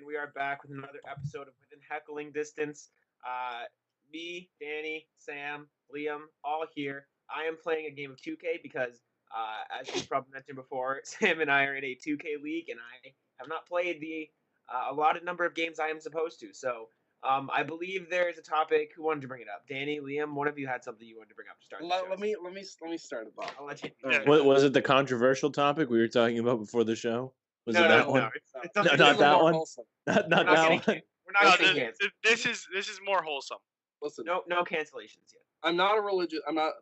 and we are back with another episode of Within Heckling Distance. Me, Danny, Sam, Liam, all here. I am playing a game of 2K because, as we probably mentioned before, Sam and I are in a 2K league, and I have not played the allotted number of games I am supposed to. So, I believe there is a topic. Who wanted to bring it up? Danny, Liam, one of you had something you wanted to bring up to start the show. Let me start it off. I'll let you. What was it? The controversial topic we were talking about before the show? Was it that one? It's No, not that one. Not that one. We're not getting canceled. This is more wholesome. Listen, No cancellations yet. I'm not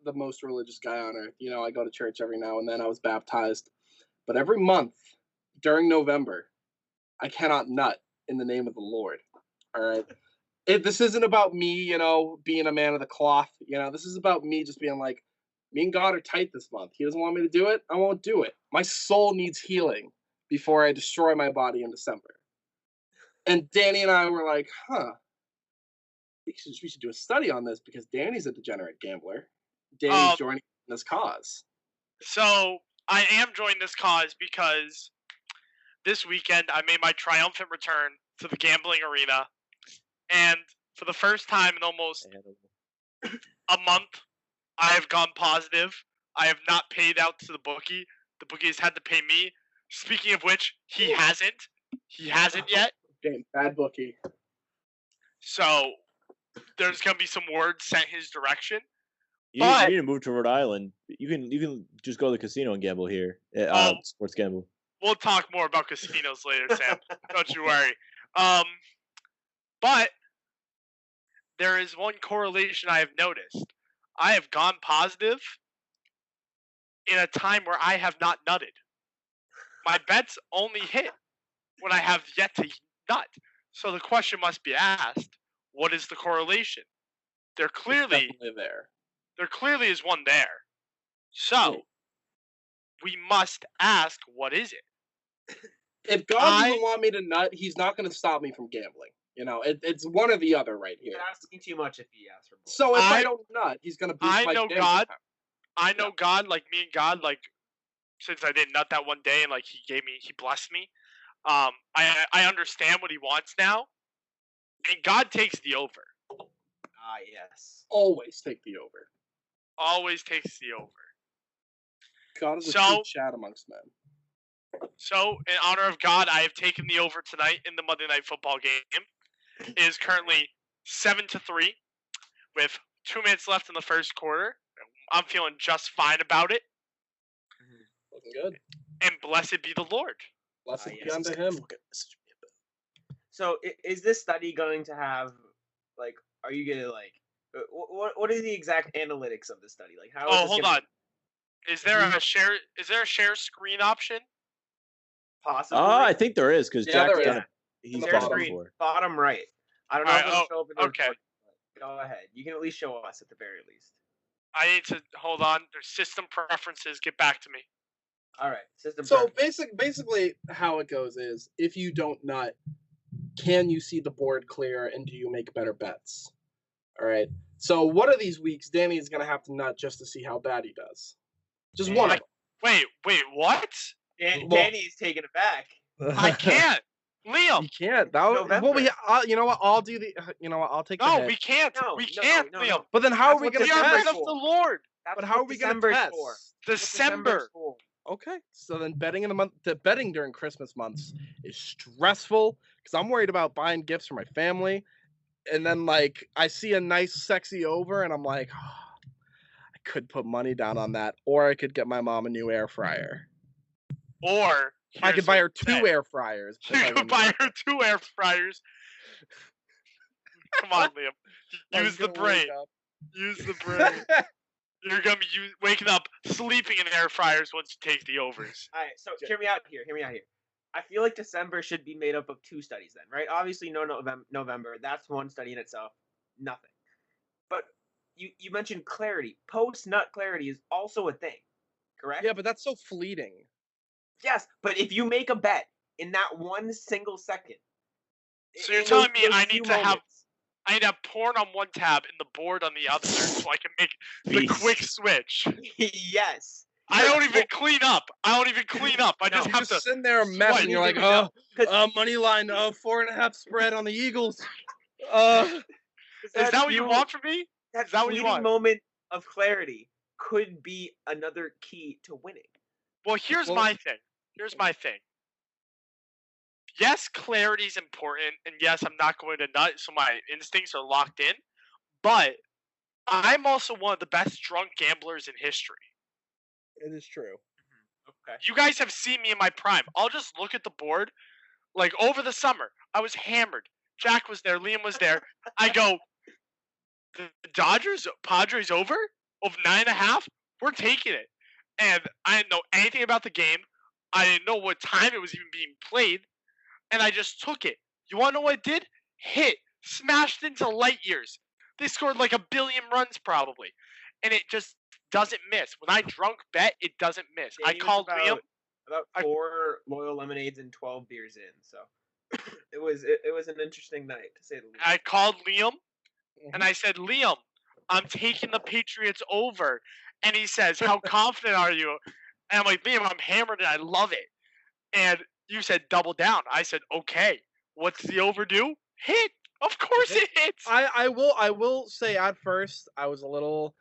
the most religious guy on earth. You know, I go to church every now and then. I was baptized, but every month during November, I cannot nut in the name of the Lord. All right. This isn't about me, you know, being a man of the cloth. You know, this is about me just being like, me and God are tight this month. He doesn't want me to do it. I won't do it. My soul needs healing before I destroy my body in December. And Danny and I were like, we should do a study on this because Danny's a degenerate gambler. Danny's joining this cause. So I am joining this cause because this weekend I made my triumphant return to the gambling arena. And for the first time in almost a month, I have gone positive. I have not paid out to the bookie. The bookie has had to pay me. Speaking of which, he hasn't. He hasn't yet. Damn, bad bookie. So there's gonna be some word sent his direction. You need to move to Rhode Island. You can just go to the casino and gamble here. Sports gamble. We'll talk more about casinos later, Sam. Don't you worry. But there is one correlation I have noticed. I have gone positive in a time where I have not nutted. My bets only hit when I have yet to nut. So the question must be asked, what is the correlation? There clearly is one there. So we must ask, what is it? If God doesn't want me to nut, he's not going to stop me from gambling. You know, it's one or the other right here. You're asking too much if he asks for both. So if I don't nut, he's going to boost my gambling power. I know God, like me and God, like since I didn't nut that one day and like he blessed me. I understand what he wants now, and God takes the over. Yes. Always take the over. Always takes the over. God is a true chat amongst men. So, in honor of God, I have taken the over tonight in the Monday Night Football game. It is currently 7-3 with 2 minutes left in the first quarter. I'm feeling just fine about it. Looking good. And blessed be the Lord. Blessed be unto him. So, is this study going to have, like, are you going to, like, what is the exact analytics of the study? Like, how? Hold on. Is there a share screen option? Possibly. I think there is because Jack's done it. He's share screen, bottom right. I don't know if it'll show up in the okay. Go ahead. You can at least show us at the very least. I need to hold on. There's system preferences. Get back to me. All right. System. So basically, how it goes is, if you don't nut, can you see the board clear, and do you make better bets? All right. So one of these weeks, Danny is gonna have to nut just to see how bad he does. Just one. Wait, what? Danny's taking it back. I can't. Liam. You can't. You know what? I'll do the. You know what? I'll take. No, we can't. We can't, Liam. No. But then how are we going to test? test? Of the Lord. But how are we going to test? December. Okay. So then betting during Christmas months is stressful because I'm worried about buying gifts for my family, and then like I see a nice, sexy over, and I'm like, I could put money down on that, or I could get my mom a new air fryer. Or I could buy her 2 air fryers. You could buy her 2 air fryers. Come on, Liam. Use the brain. Use the brain. You're gonna be waking up, sleeping in air fryers once you take the overs. All right. So hear me out here. I feel like December should be made up of 2 studies then, right? Obviously, no November. That's one study in itself. Nothing. But you mentioned clarity. Post-nut clarity is also a thing, correct? Yeah, but that's so fleeting. Yes, but if you make a bet in that one single second. So you're telling me I need to have porn on one tab and the board on the other so I can make the quick switch. Yes. I don't even clean up. I just You're have just to. sitting there a mess, sweat. and you're like, No, money line, 4.5 spread on the Eagles. Is that what you want from me? That Is that what you fleeting want? moment of clarity could be another key to winning. Well, here's my thing. Yes, clarity is important, and yes, I'm not going to nut, so my instincts are locked in. But I'm also one of the best drunk gamblers in history. It is true. Okay. You guys have seen me in my prime. I'll just look at the board. Like over the summer, I was hammered. Jack was there. Liam was there. I go, the Dodgers, Padres over of 9.5. We're taking it. And I didn't know anything about the game. I didn't know what time it was even being played. And I just took it. You want to know what it did? Hit. Smashed into light years. They scored like 1 billion runs probably. And it just doesn't miss. When I drunk bet, it doesn't miss. I Danny was called Liam. about 4 loyal lemonades and 12 beers in, so it was an interesting night to say the least. I called Liam. And I said, Liam, I'm taking the Patriots over. And he says, how confident are you? And I'm like, Liam, I'm hammered and I love it. And you said, double down. I said, okay. What's the overdue? Hit. Of course it hits. I will say at first I was the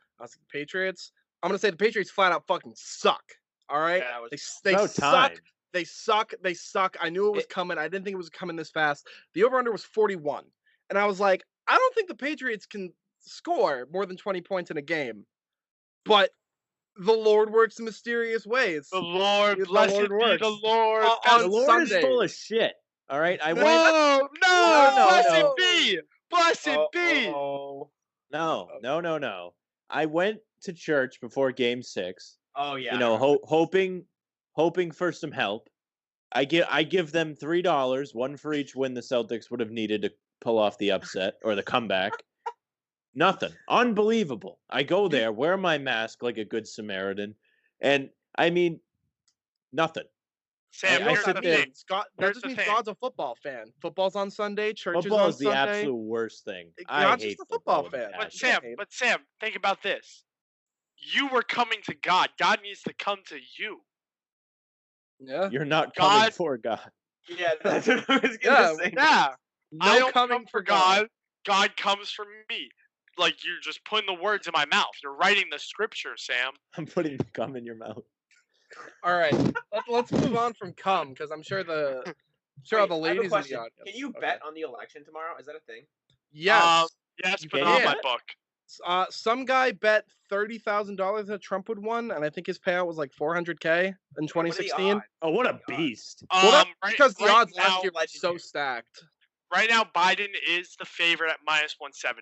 Patriots. I'm gonna say the Patriots flat out fucking suck. All right, Yeah, they About suck. time. They suck. They suck. I knew it was coming. I didn't think it was coming this fast. The over/under was 41, and I was like, I don't think the Patriots can score more than 20 points in a game. But the Lord works in mysterious ways. The Lord, The blessed Lord be works. the Lord. On The Lord Sunday. is full of shit. All right, I went. No, blessed be. Blessed be. No. I went to church before Game 6. Oh yeah. You know, hoping for some help. I give them $3, one for each win the Celtics would have needed to pull off the upset or the comeback. Nothing. Unbelievable. I go there, wear my mask like a good Samaritan, and I mean, nothing. Sam, I here's sit the there- thing. That Here's just the means thing. God's a football fan. Football's on Sunday. Church is Football on is the Sunday. absolute worst thing. I Not hate just a football football with a fan. passion. But Sam, think about this. You were coming to God. God needs to come to you. Yeah. You're not coming God- for God. Yeah, that's what I was gonna say. Yeah. I No don't coming come for God. God comes for me. Like you're just putting the words in my mouth. You're writing the scripture, Sam. I'm putting gum in your mouth. All right. Let's move on from cum because I'm sure all the Wait, I have a ladies in question. the audience. Can you bet on the election tomorrow? Is that a thing? Yes. Yes, You but can. not my book. Some guy bet $30,000 that Trump would win, and I think his payout was like $400K in What are the 2016. odds? Oh, what a What are the odds? beast! Well, Right, because the right odds now, last year were so legendary. stacked. right now, Biden is the favorite at -170.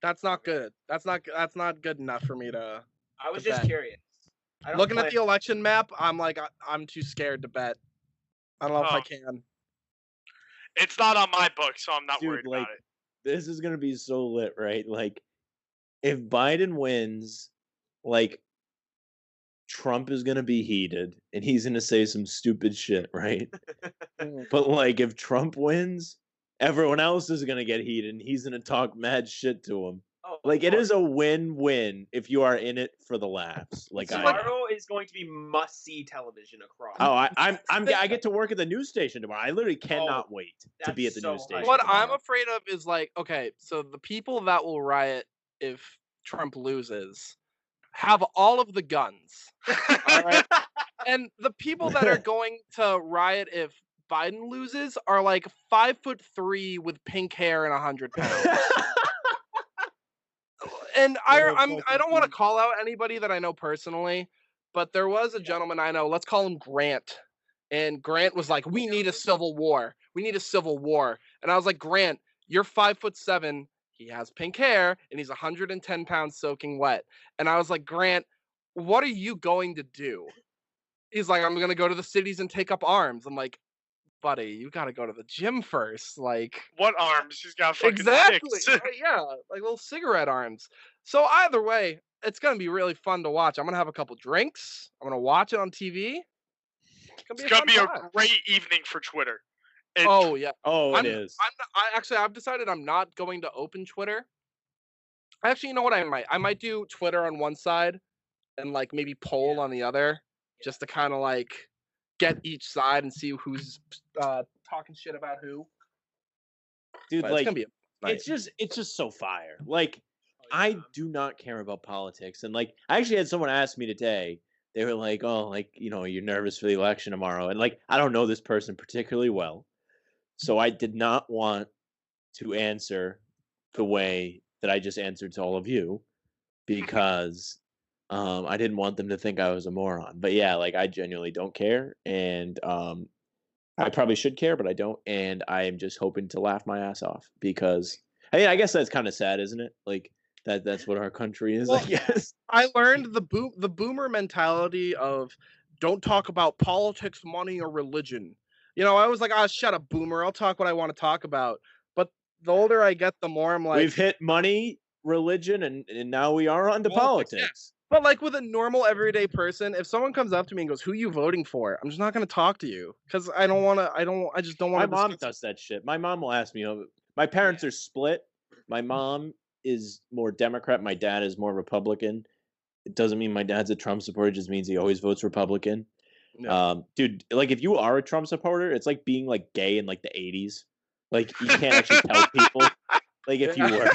That's not good. That's not good enough for me to. I was to just bet. curious. I don't Looking at plan- the election map, I'm like I'm too scared to bet. I don't know if I Oh. can. It's not on my book, so I'm not Dude, worried like, about it. this is gonna be so lit, right? Like, if Biden wins, like, Trump is gonna be heated and he's gonna say some stupid shit, right? But like, if Trump wins, everyone else is gonna get heated and he's gonna talk mad shit to him. Oh, Like, it of is a win-win if you are in it for the laughs. Like, I am. Tomorrow is going to be must-see television across. Oh, I get to work at the news station tomorrow. I literally cannot wait to be at the that's news so station. hype. What I'm tomorrow. afraid of is like, okay, so the people that will riot if Trump loses have all of the guns. All right. And the people that are going to riot if Biden loses are like 5'3" with pink hair and 100 pounds. And I don't want to call out anybody that I know personally, but there was a gentleman I know. Let's call him Grant. And Grant was like, "We need a civil war. We need a civil war." And I was like, "Grant, you're 5'7". He has pink hair and he's 110 pounds soaking wet. And I was like, "Grant, what are you going to do?" He's like, "I'm going to go to the cities and take up arms." I'm like, "Buddy, you got to go to the gym first." Like, What arms? He's got fucking exactly. six. Right, yeah, like little cigarette arms. So either way, it's going to be really fun to watch. I'm going to have a couple drinks. I'm going to watch it on TV. It's gonna be a fun time. great evening for Twitter. Oh yeah. Oh, I'm- it is. I've decided I'm not going to open Twitter. Actually, you know what I might do Twitter on one side and like maybe poll on the other, just to kind of like get each side and see who's talking shit about who. Dude, But it's like gonna be a night. it's just so fire. Like I do not care about politics, and like I actually had someone ask me today. They were like, "Oh, like you're nervous for the election tomorrow," and like I don't know this person particularly well, so I did not want to answer the way that I just answered to all of you because I didn't want them to think I was a moron. But yeah, like I genuinely don't care, and I probably should care, but I don't, and I am just hoping to laugh my ass off because I mean, I guess that's kind of sad, isn't it? Like that's what our country is, Well, I guess. I learned the boomer mentality of don't talk about politics, money, or religion. I was like, shut up, boomer. I'll talk what I want to talk about. But the older I get, the more I'm like, We've hit money, religion, and now we are on to politics. But like with a normal everyday person, if someone comes up to me and goes, "Who are you voting for?" I'm just not going to talk to you because I just don't want to. My mom does that shit. My mom will ask me. My parents are split. My mom is more Democrat. My dad is more Republican. It doesn't mean my dad's a Trump supporter. It just means he always votes Republican. Yeah. Dude, like if you are a Trump supporter, it's like being like gay in like the 80s. Like you can't actually tell people. Like if you were.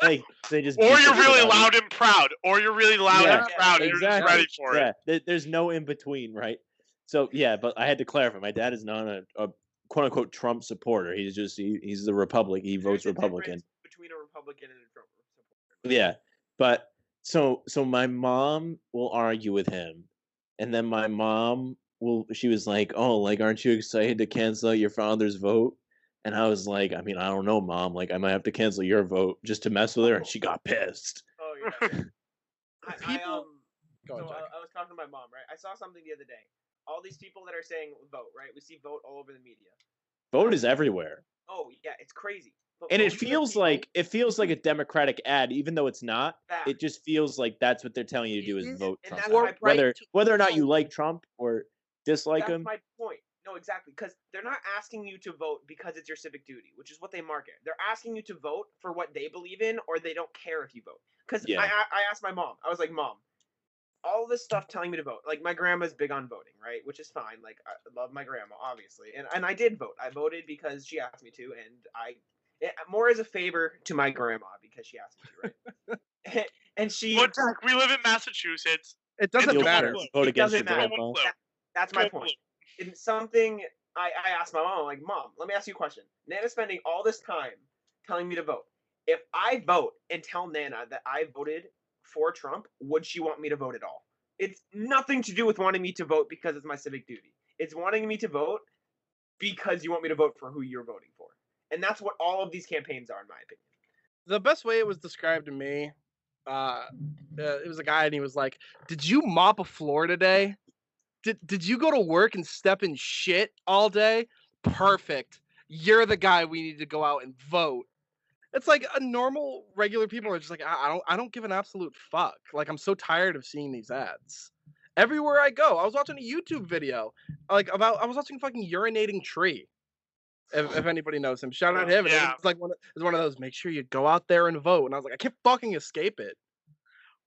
Like they just. Or you're really loud and proud. Or you're really loud and proud. And you're just ready for it. Yeah, there's no in between, right? So yeah, but I had to clarify. My dad is not a quote unquote Trump supporter. He's just he's the Republican. He votes Republican. Between a Republican and a Trump supporter. Yeah, but so my mom will argue with him, and then my mom she was like, "Oh, like aren't you excited to cancel out your father's vote?" And I was like, I mean, I don't know, Mom. Like, I might have to cancel your vote just to mess with her. And she got pissed. Oh, yeah. I was talking to my mom, right? I saw something the other day. All these people that are saying vote, right? We see vote all over the media. Vote is everywhere. Oh, yeah. It's crazy. But and it feels like a Democratic ad, even though it's not. It just feels like that's what they're telling you to do is vote Trump. Whether or not you like Trump or dislike him. That's my point. No, exactly, because they're not asking you to vote because it's your civic duty, which is what they market. They're asking you to vote for what they believe in, or they don't care if you vote. Because I asked my mom, I was like, Mom, all this stuff telling me to vote. Like, my grandma's big on voting, right? Which is fine. Like, I love my grandma, obviously. And I did vote. I voted because she asked me to, and more as a favor to my grandma because she asked me to, right? And she... But we live in Massachusetts. It doesn't matter. Vote against your grandma. That's my point. In something, I asked my mom, like, Mom, let me ask you a question. Nana's spending all this time telling me to vote. If I vote and tell Nana that I voted for Trump, would she want me to vote at all? It's nothing to do with wanting me to vote because it's my civic duty. It's wanting me to vote because you want me to vote for who you're voting for. And that's what all of these campaigns are, in my opinion. The best way it was described to me, it was a guy and he was like, "Did you mop a floor today? Did you go to work and step in shit all day? Perfect. You're the guy we need to go out and vote." It's like a normal, regular people are just like, I don't give an absolute fuck. Like, I'm so tired of seeing these ads. Everywhere I go, I was watching a YouTube video, I was watching fucking urinating tree. If anybody knows him, shout out him. Yeah. It's like one of those. Make sure you go out there and vote. And I was like, I can't fucking escape it.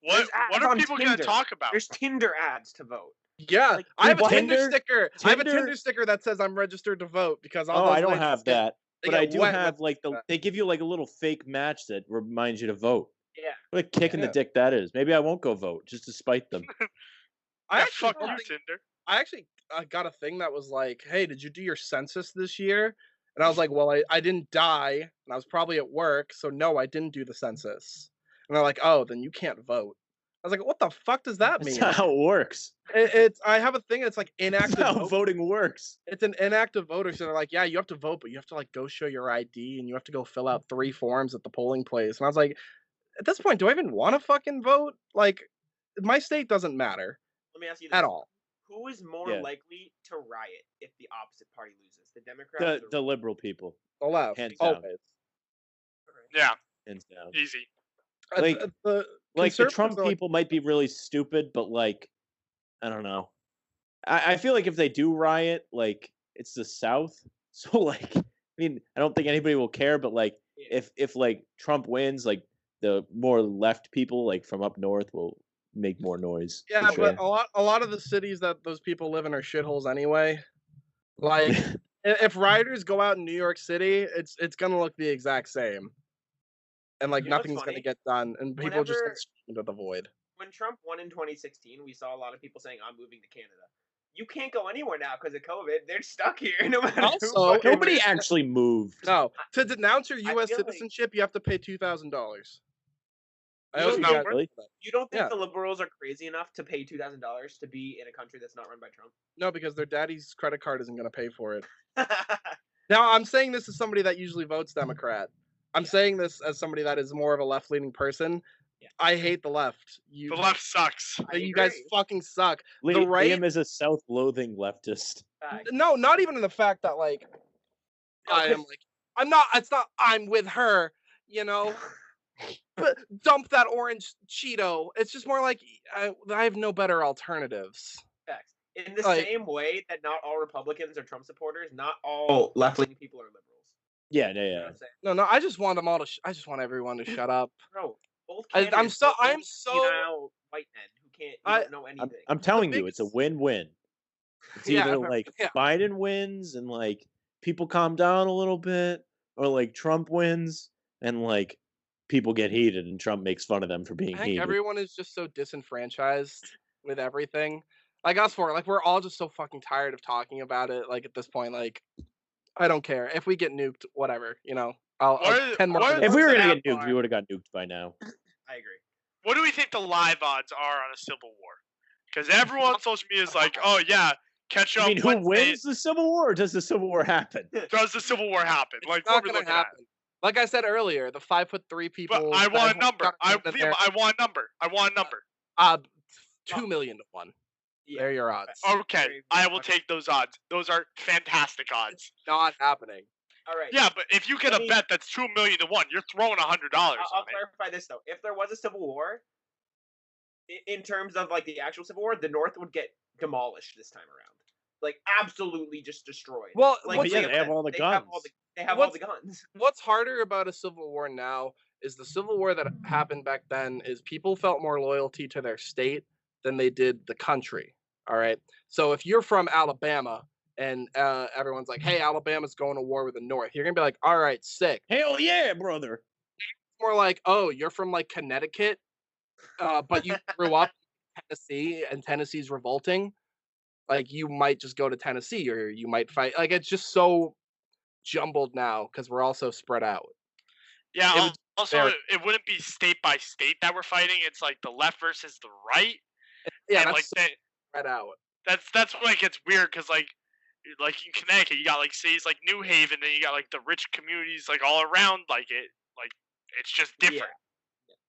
What are people going to talk about? There's Tinder ads to vote. Yeah, like, I have a Tinder sticker. I have a Tinder sticker that says I'm registered to vote because all I don't have that, but I do have like they give you like a little fake match that reminds you to vote. Yeah, what a kick in the dick that is. Maybe I won't go vote just to spite them. Fuck you, Tinder. I actually got a thing that was like, "Hey, did you do your census this year?" And I was like, "Well, I didn't die, and I was probably at work, so no, I didn't do the census." And they're like, "Oh, then you can't vote." I was like, "What the fuck does that mean?" That's not how it works. I have a thing that's like inactive. That's how voting works. It's an inactive voter, so they're like, "Yeah, you have to vote, but you have to like go show your ID and you have to go fill out 3 forms at the polling place." And I was like, "At this point, do I even want to fucking vote? Like, my state doesn't matter." Let me ask you this. At all. Who is more likely to riot if the opposite party loses? The Democrats? The liberal people. The left. Hands down. Always. Yeah. Hands down. Easy. Like the Trump people might be really stupid, but like, I don't know. I feel like if they do riot, like it's the South, so like, I mean, I don't think anybody will care. But like, if like Trump wins, like the more left people like from up north will make more noise. Yeah, for but sure. a lot of the cities that those people live in are shitholes anyway. Like, if rioters go out in New York City, it's gonna look the exact same, and like You know what's nothing's gonna funny? get done, and people just gonna Whenever scream into the void. when Trump won in 2016, we saw a lot of people saying, "I'm moving to Canada." You can't go anywhere now because of COVID. They're stuck here no matter who Also, fucking Nobody wins. actually moved. No, to denounce your I U.S. feel like- citizenship, you have to pay $2,000. I You hope don't you think- guys Really? know that. You don't think Yeah. the liberals are crazy enough to pay $2,000 to be in a country that's not run by Trump? No, because their daddy's credit card isn't gonna pay for it. Now, I'm saying this as somebody that usually votes Democrat. I'm Yeah. saying this as somebody that is more of a left-leaning person. Yeah. I hate the left. The left sucks. I You guys agree. fucking suck. Liam right- is a self-loathing leftist. No, not even in the fact that like I am like I'm not. It's not. I'm with her. You know. But dump that orange Cheeto. It's just more like I have no better alternatives. Facts. In the Like- same way that not all Republicans are Trump supporters, not all left-leaning people are liberals. Yeah, You know yeah. what I'm saying? No. I just want them all to. I just want everyone to shut up. Bro, both I'm candidates so- are I'm old, so- senile white men who can't who I- don't know anything. I'm telling you, it's a biggest- win-win. It's Yeah, either like yeah. Biden wins and like people calm down a little bit, or like Trump wins and like people get heated and Trump makes fun of them for being I think heated. everyone is just so disenfranchised with everything. Like us four, like we're all just so fucking tired of talking about it. Like at this point, like I don't care if we get nuked, whatever. You know, I'll What- 10 more what- minutes. If we were gonna That get nuked, part. we would have got nuked by now. I agree. What do we think the live odds are on a civil war? Because everyone on social media is like, oh yeah, catch up. I mean, who Wednesday. wins the Civil War, or does the Civil War happen? Does the civil war happen? It's Like not what we gonna looking happen. Like I said earlier, the 5'3" people. at? But I that want a have number. got I in there, want a number. I want a number. 2 million to 1. Yeah. There are your odds. Okay, Very I will much. take those odds. Those are fantastic odds. Not happening. All right. Yeah, but if you get Let a me- bet that's 2 million to 1, you're throwing $100 I'll on it. clarify this though. If there was a civil war, in terms of like the actual civil war, the North would get demolished this time around. Like absolutely just destroyed. Well, Like what's, yeah, Liam they have said, all the they have all guns. the, they have all What's- the guns. what's harder about a civil war now is the civil war that happened back then is people felt more loyalty to their state than they did the country. All right. So if you're from Alabama and everyone's like, hey, Alabama's going to war with the North, you're going to be like, all right, sick. Hell yeah, brother! It's more like, oh, you're from like Connecticut, but you grew up in Tennessee and Tennessee's revolting. Like you might just go to Tennessee or you might fight. Like it's just so jumbled now because we're all so spread out. Yeah. It was Also, very- it wouldn't be state by state that we're fighting. It's like the left versus the right. Yeah, and that's like so that, spread out. that's when it gets weird because like in Connecticut, you got like cities like New Haven, then you got like the rich communities like all around. Like it's just different.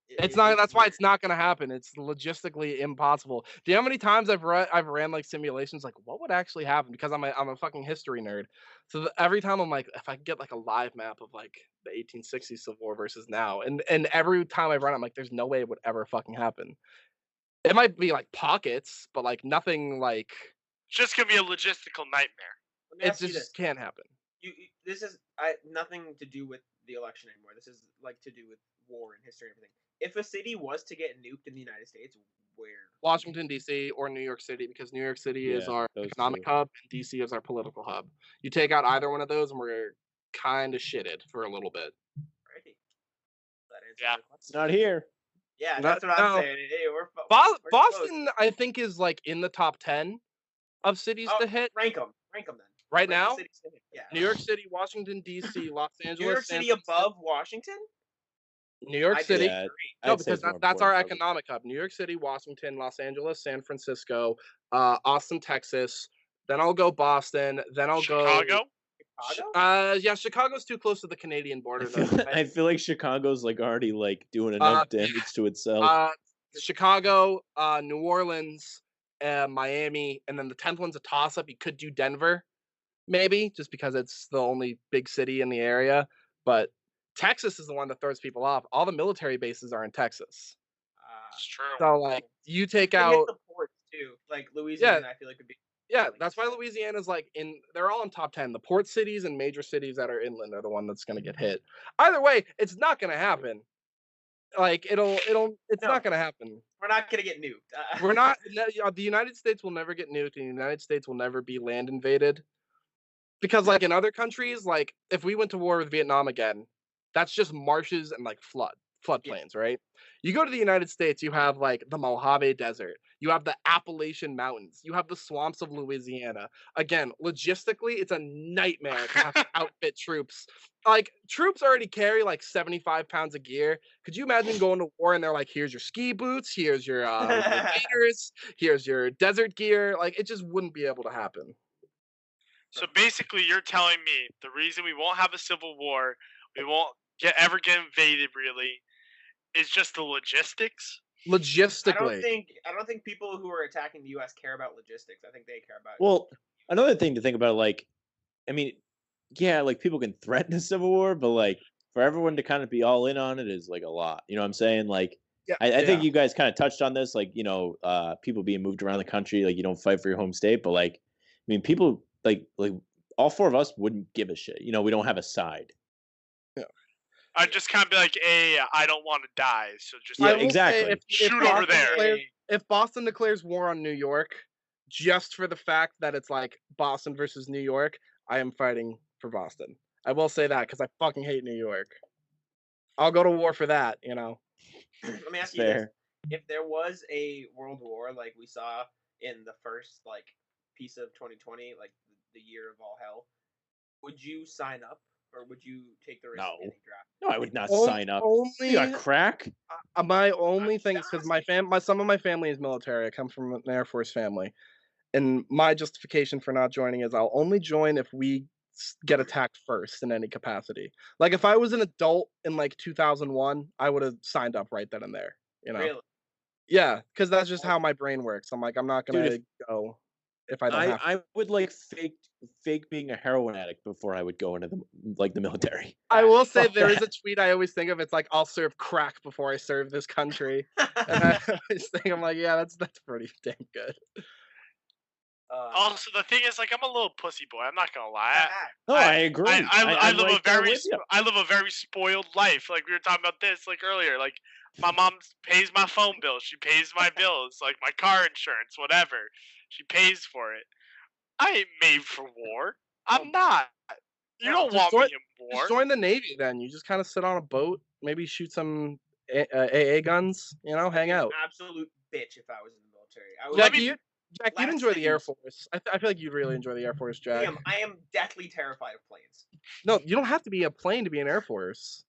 It's not. That's why it's not going to happen. It's logistically impossible. Do you know how many times I've ran like simulations? Like, what would actually happen? Because I'm a fucking history nerd. So every time I'm like, if I could get like a live map of like the 1860s Civil War versus now, and every time I run, I'm like, there's no way it would ever fucking happen. It might be like pockets, but like nothing like It's just gonna be a logistical nightmare. Let me it ask you this. just can't happen. This is nothing to do with the election anymore. This is like to do with war and history and everything. If a city was to get nuked in the United States, where? Washington D.C. or New York City, because New York City is Yeah, our those economic two. hub and D.C. is our political hub. You take out either one of those, and we're kind of shitted for a little bit. Right. That answers Yeah. the question. It's not here. Yeah, Not- that's what I'm no. saying. Hey, we're close. Boston, I think, is like in the top 10 of cities Oh, to hit Rank them then. right Rank the now. cities to hit. Yeah. New York City, Washington D.C., Los Angeles, New York San City Francisco- above Washington? New York I City. Yeah, disagree. No, I'd say because it's more that's our important, probably. economic hub. New York City, Washington, Los Angeles, San Francisco, Austin, Texas. Then I'll go Boston. Then I'll Chicago. Chicago? Yeah, Chicago's too close to the Canadian I border. feel, though. I feel like Chicago's like already like doing enough damage to itself. Chicago, New Orleans, Miami, and then the 10th one's a toss-up. You could do Denver, maybe, just because it's the only big city in the area. But Texas is the one that throws people off. All the military bases are in Texas. It's true. So, like, you take They hit out... the ports too. Like Louisiana, I feel like would be. Yeah, like, that's why Louisiana's like they're all in top 10. The port cities and major cities that are inland are the one that's going to get hit. Either way, it's not going to happen. Like it's No. not gonna happen. We're not gonna get nuked. We're not. The United States will never get nuked, and the United States will never be land invaded. Because like in other countries, like if we went to war with Vietnam again, that's just marshes and like floodplains, right? You go to the United States, you have like the Mojave Desert, you have the Appalachian Mountains, you have the swamps of Louisiana. Again, logistically, it's a nightmare to have to outfit troops. Like troops already carry like 75 pounds of gear. Could you imagine going to war and they're like, here's your ski boots, here's your waders, here's your desert gear? Like it just wouldn't be able to happen. So basically, you're telling me the reason we won't have a civil war, we won't ever get invaded, really, is just the logistics. Logistically, I don't think people who are attacking the U.S. care about logistics. I think they care about. Well, another thing to think about, like, I mean, yeah, like people can threaten a civil war, but like for everyone to kind of be all in on it is like a lot. You know what I'm saying? Like, I think you guys kind of touched on this, like, people being moved around the country, like you don't fight for your home state, but like, I mean, people like all four of us wouldn't give a shit. You know, we don't have a side. I'd just kind of be like, hey, I don't want to die, so just exactly. shoot over there. If Boston declares war on New York, just for the fact that it's like Boston versus New York, I am fighting for Boston. I will say that because I fucking hate New York. I'll go to war for that, you know. Let me ask you this. If there was a world war like we saw in the first like piece of 2020, like the year of all hell, would you sign up or would you take the risk of getting drafted? No, I would not sign up. You got crack? My only thing is because some of my family is military. I come from an Air Force family. And my justification for not joining is I'll only join if we get attacked first in any capacity. Like if I was an adult in like 2001, I would have signed up right then and there. You know? Really? Yeah, because that's just how my brain works. I'm like, I'm not gonna go if I don't have to. I would like fake being a heroin addict before I would go into the military. I will say there is a tweet I always think of. It's like I'll serve crack before I serve this country. And I always think I'm like, yeah, that's pretty damn good. Also, the thing is, like, I'm a little pussy boy. I'm not gonna lie. I agree. I live a very spoiled life. Like we were talking about this like earlier. Like my mom pays my phone bill. She pays my bills, like my car insurance, whatever. She pays for it. I ain't made for war. I'm not. You don't want me in war. Just join the Navy then. You just kind of sit on a boat, maybe shoot some AA guns. You know, hang out. Absolute bitch if I was in the military. Jack, you'd enjoy the Air Force. I feel like you'd really enjoy the Air Force, Jack. I am deathly terrified of planes. No, you don't have to be a plane to be an Air Force.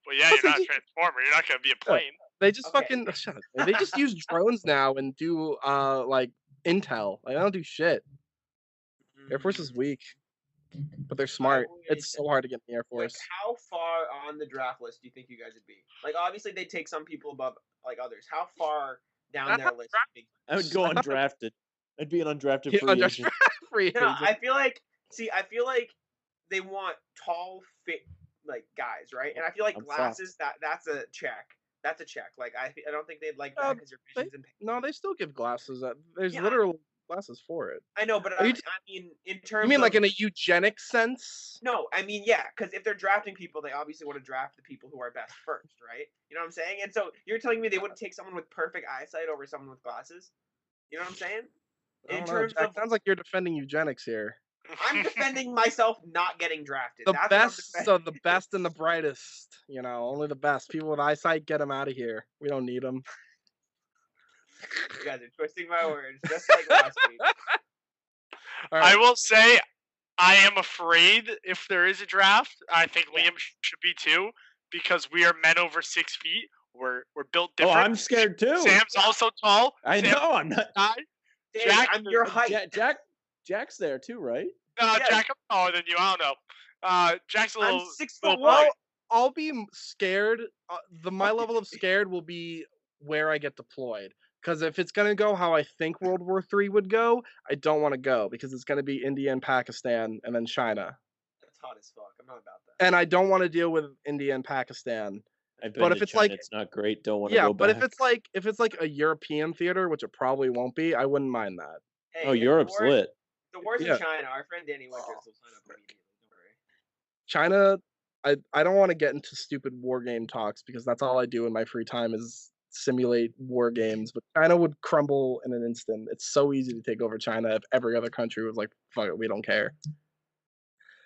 Well, yeah, you're not a transformer. You're not gonna be a plane. They just they just use drones now and do like intel. Like, they don't do shit. Air Force is weak, but they're smart. It's so hard to get in the Air Force. Like, how far on the draft list do you think you guys would be? Like, obviously they take some people above like others. How far down their list? I would go undrafted. I'd be an undrafted free agent. No, I feel like they want tall, fit like guys, right? And I feel like glasses that's a check. That's a check. Like I don't think they'd like that because your vision's impaired. No, they still give glasses. There's literal glasses for it. I know, but I mean, in terms. You mean like in a eugenic sense? No, I mean because if they're drafting people, they obviously want to draft the people who are best first, right? You know what I'm saying? And so you're telling me they wouldn't take someone with perfect eyesight over someone with glasses? You know what I'm saying? Jack, sounds like you're defending eugenics here. I'm defending myself not getting drafted. The best and the brightest. You know, only the best. People with eyesight, get them out of here. We don't need them. You guys are twisting my words, just like last week. I will say, I am afraid if there is a draft. I think Liam should be too, because we are men over 6 feet. We're built different. Oh, I'm scared too. Sam's also tall. I know. I'm not. Jack, I'm your height. Jack's there too, right? Jack, I'm taller than you. I don't know. Jack's a little. I'm 6'1". I'll be scared. My level of scared will be where I get deployed. Because if it's gonna go how I think World War III would go, I don't want to go because it's gonna be India and Pakistan and then China. That's hot as fuck. I'm not about that. And I don't want to deal with India and Pakistan. But if it's China, it's not great. Don't want to go back. But if it's like a European theater, which it probably won't be, I wouldn't mind that. Hey, Europe's lit. The war's in China. Our friend Danny went there, so sign up immediately. Don't worry. China, I don't want to get into stupid war game talks because that's all I do in my free time is simulate war games. But China would crumble in an instant. It's so easy to take over China if every other country was like, "Fuck it, we don't care."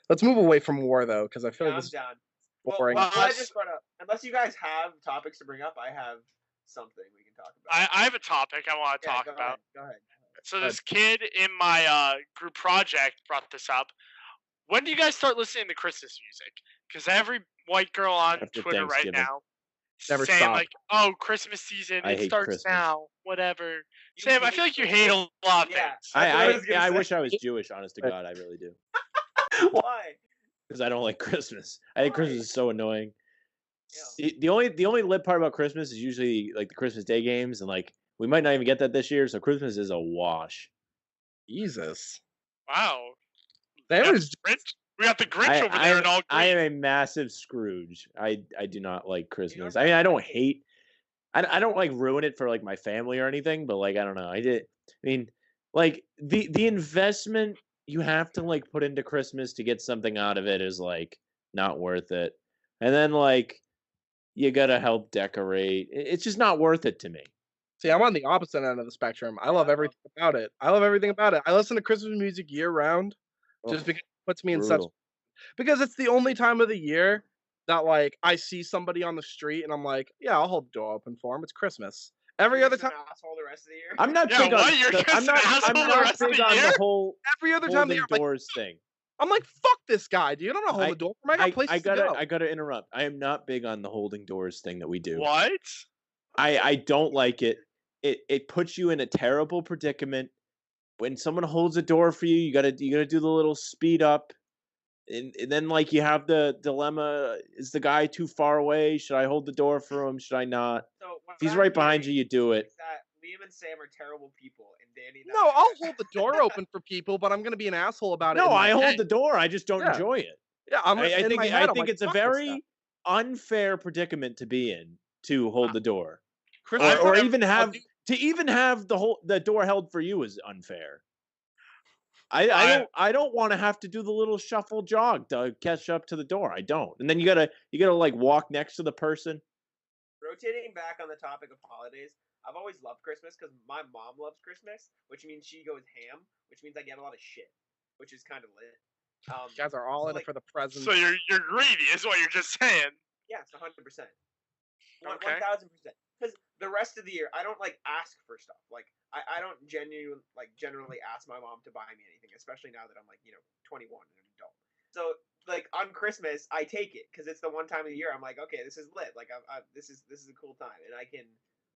Let's move away from war though, because I feel Yeah, like I'm this is down. boring. Well, what I just brought up, unless you guys have topics to bring up, I have something we can talk about. I have a topic I want to talk go about. Ahead, go ahead. So this kid in my group project brought this up. When do you guys start listening to Christmas music? Because every white girl on After Twitter right Thanksgiving. now Never saying stop. like, "Oh, Christmas season, I it hate starts Christmas. now." Whatever. You Sam, I hate feel like you Christmas? hate a lot of Yeah. things. That's what I was gonna I say. wish I was Jewish, honest to God, I really do. Why? Because I don't like Christmas. I think Christmas is so annoying. Yeah. The only lit part about Christmas is usually like the Christmas Day games, and like we might not even get that this year, so Christmas is a wash. Jesus. Wow. That was We got the Grinch over there in all green. I am a massive Scrooge. I do not like Christmas. what I mean, I don't hate. I don't like ruin it for like my family or anything, but like I don't know. I mean, like the investment you have to like put into Christmas to get something out of it is like not worth it. And then like you gotta help decorate. It's just not worth it to me. See, I'm on the opposite end of the spectrum. I love everything about it. I love everything about it. I listen to Christmas music year round, just because it puts me in such. Brutal. Because it's the only time of the year that like I see somebody on the street and I'm like, yeah, I'll hold the door open for him. It's Christmas. Every You're other just an time, asshole the rest of the year. I'm not Yeah, big on. what? You're just I'm an not. asshole I'm the not rest of big the on year? the whole every other time of the holding year, doors thing. I'm like, fuck this guy, dude. I'm not holding the door for him. I got places to go. I gotta interrupt. I am not big on the holding doors thing that we do. What? I don't like it. It puts you in a terrible predicament. When someone holds a door for you, you gotta do the little speed up, and then like you have the dilemma: is the guy too far away? Should I hold the door for him? Should I not? So If he's right behind you, you do it. Is that Liam and Sam are terrible people, and Danny. and No, I- I'll hold the door open for people, but I'm gonna be an asshole about it. No, in my I hold head. the door. I just don't Yeah. enjoy it. Yeah, I'm. I in think my head, I'm think like, it's a "Fuck this guy." very unfair predicament to be in to hold the door, Christmas or time, even I'll have do- to even have the door held for you is unfair. I don't want to have to do the little shuffle jog to catch up to the door. I don't. And then you gotta like walk next to the person. Rotating back on the topic of holidays, I've always loved Christmas because my mom loves Christmas, which means she goes ham, which means I get a lot of shit, which is kind of lit. You guys are all so, in like, it for the presents. So you're greedy, is what you're just saying. Yes, 100%. Okay. 1000%. Because the rest of the year, I don't like ask for stuff. Like I don't generally ask my mom to buy me anything, especially now that I'm like 21 and an adult. So like on Christmas, I take it because it's the one time of the year I'm like, okay, this is lit. Like this is a cool time, and I can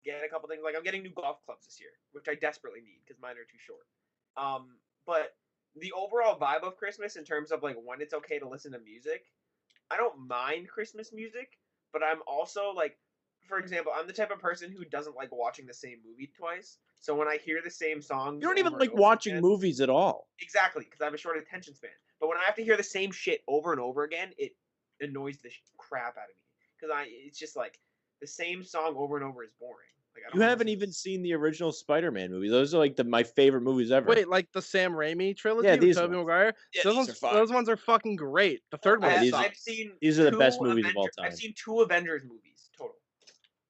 get a couple things. Like I'm getting new golf clubs this year, which I desperately need because mine are too short. But the overall vibe of Christmas in terms of like when it's okay to listen to music, I don't mind Christmas music, but I'm also like, for example, I'm the type of person who doesn't like watching the same movie twice. So when I hear the same song, You don't even like watching movies at all. Exactly, because I have a short attention span. But when I have to hear the same shit over and over again, it annoys the crap out of me. Because it's just like the same song over and over is boring. Like I don't You haven't even seen the original Spider-Man movies. Those are like my favorite movies ever. Wait, like the Sam Raimi trilogy Yeah, with these Tobey ones. Maguire? Yeah, those ones are fucking great. The third one these- sucks. I've seen these are the best two movies of all time. I've seen 2 Avengers movies total.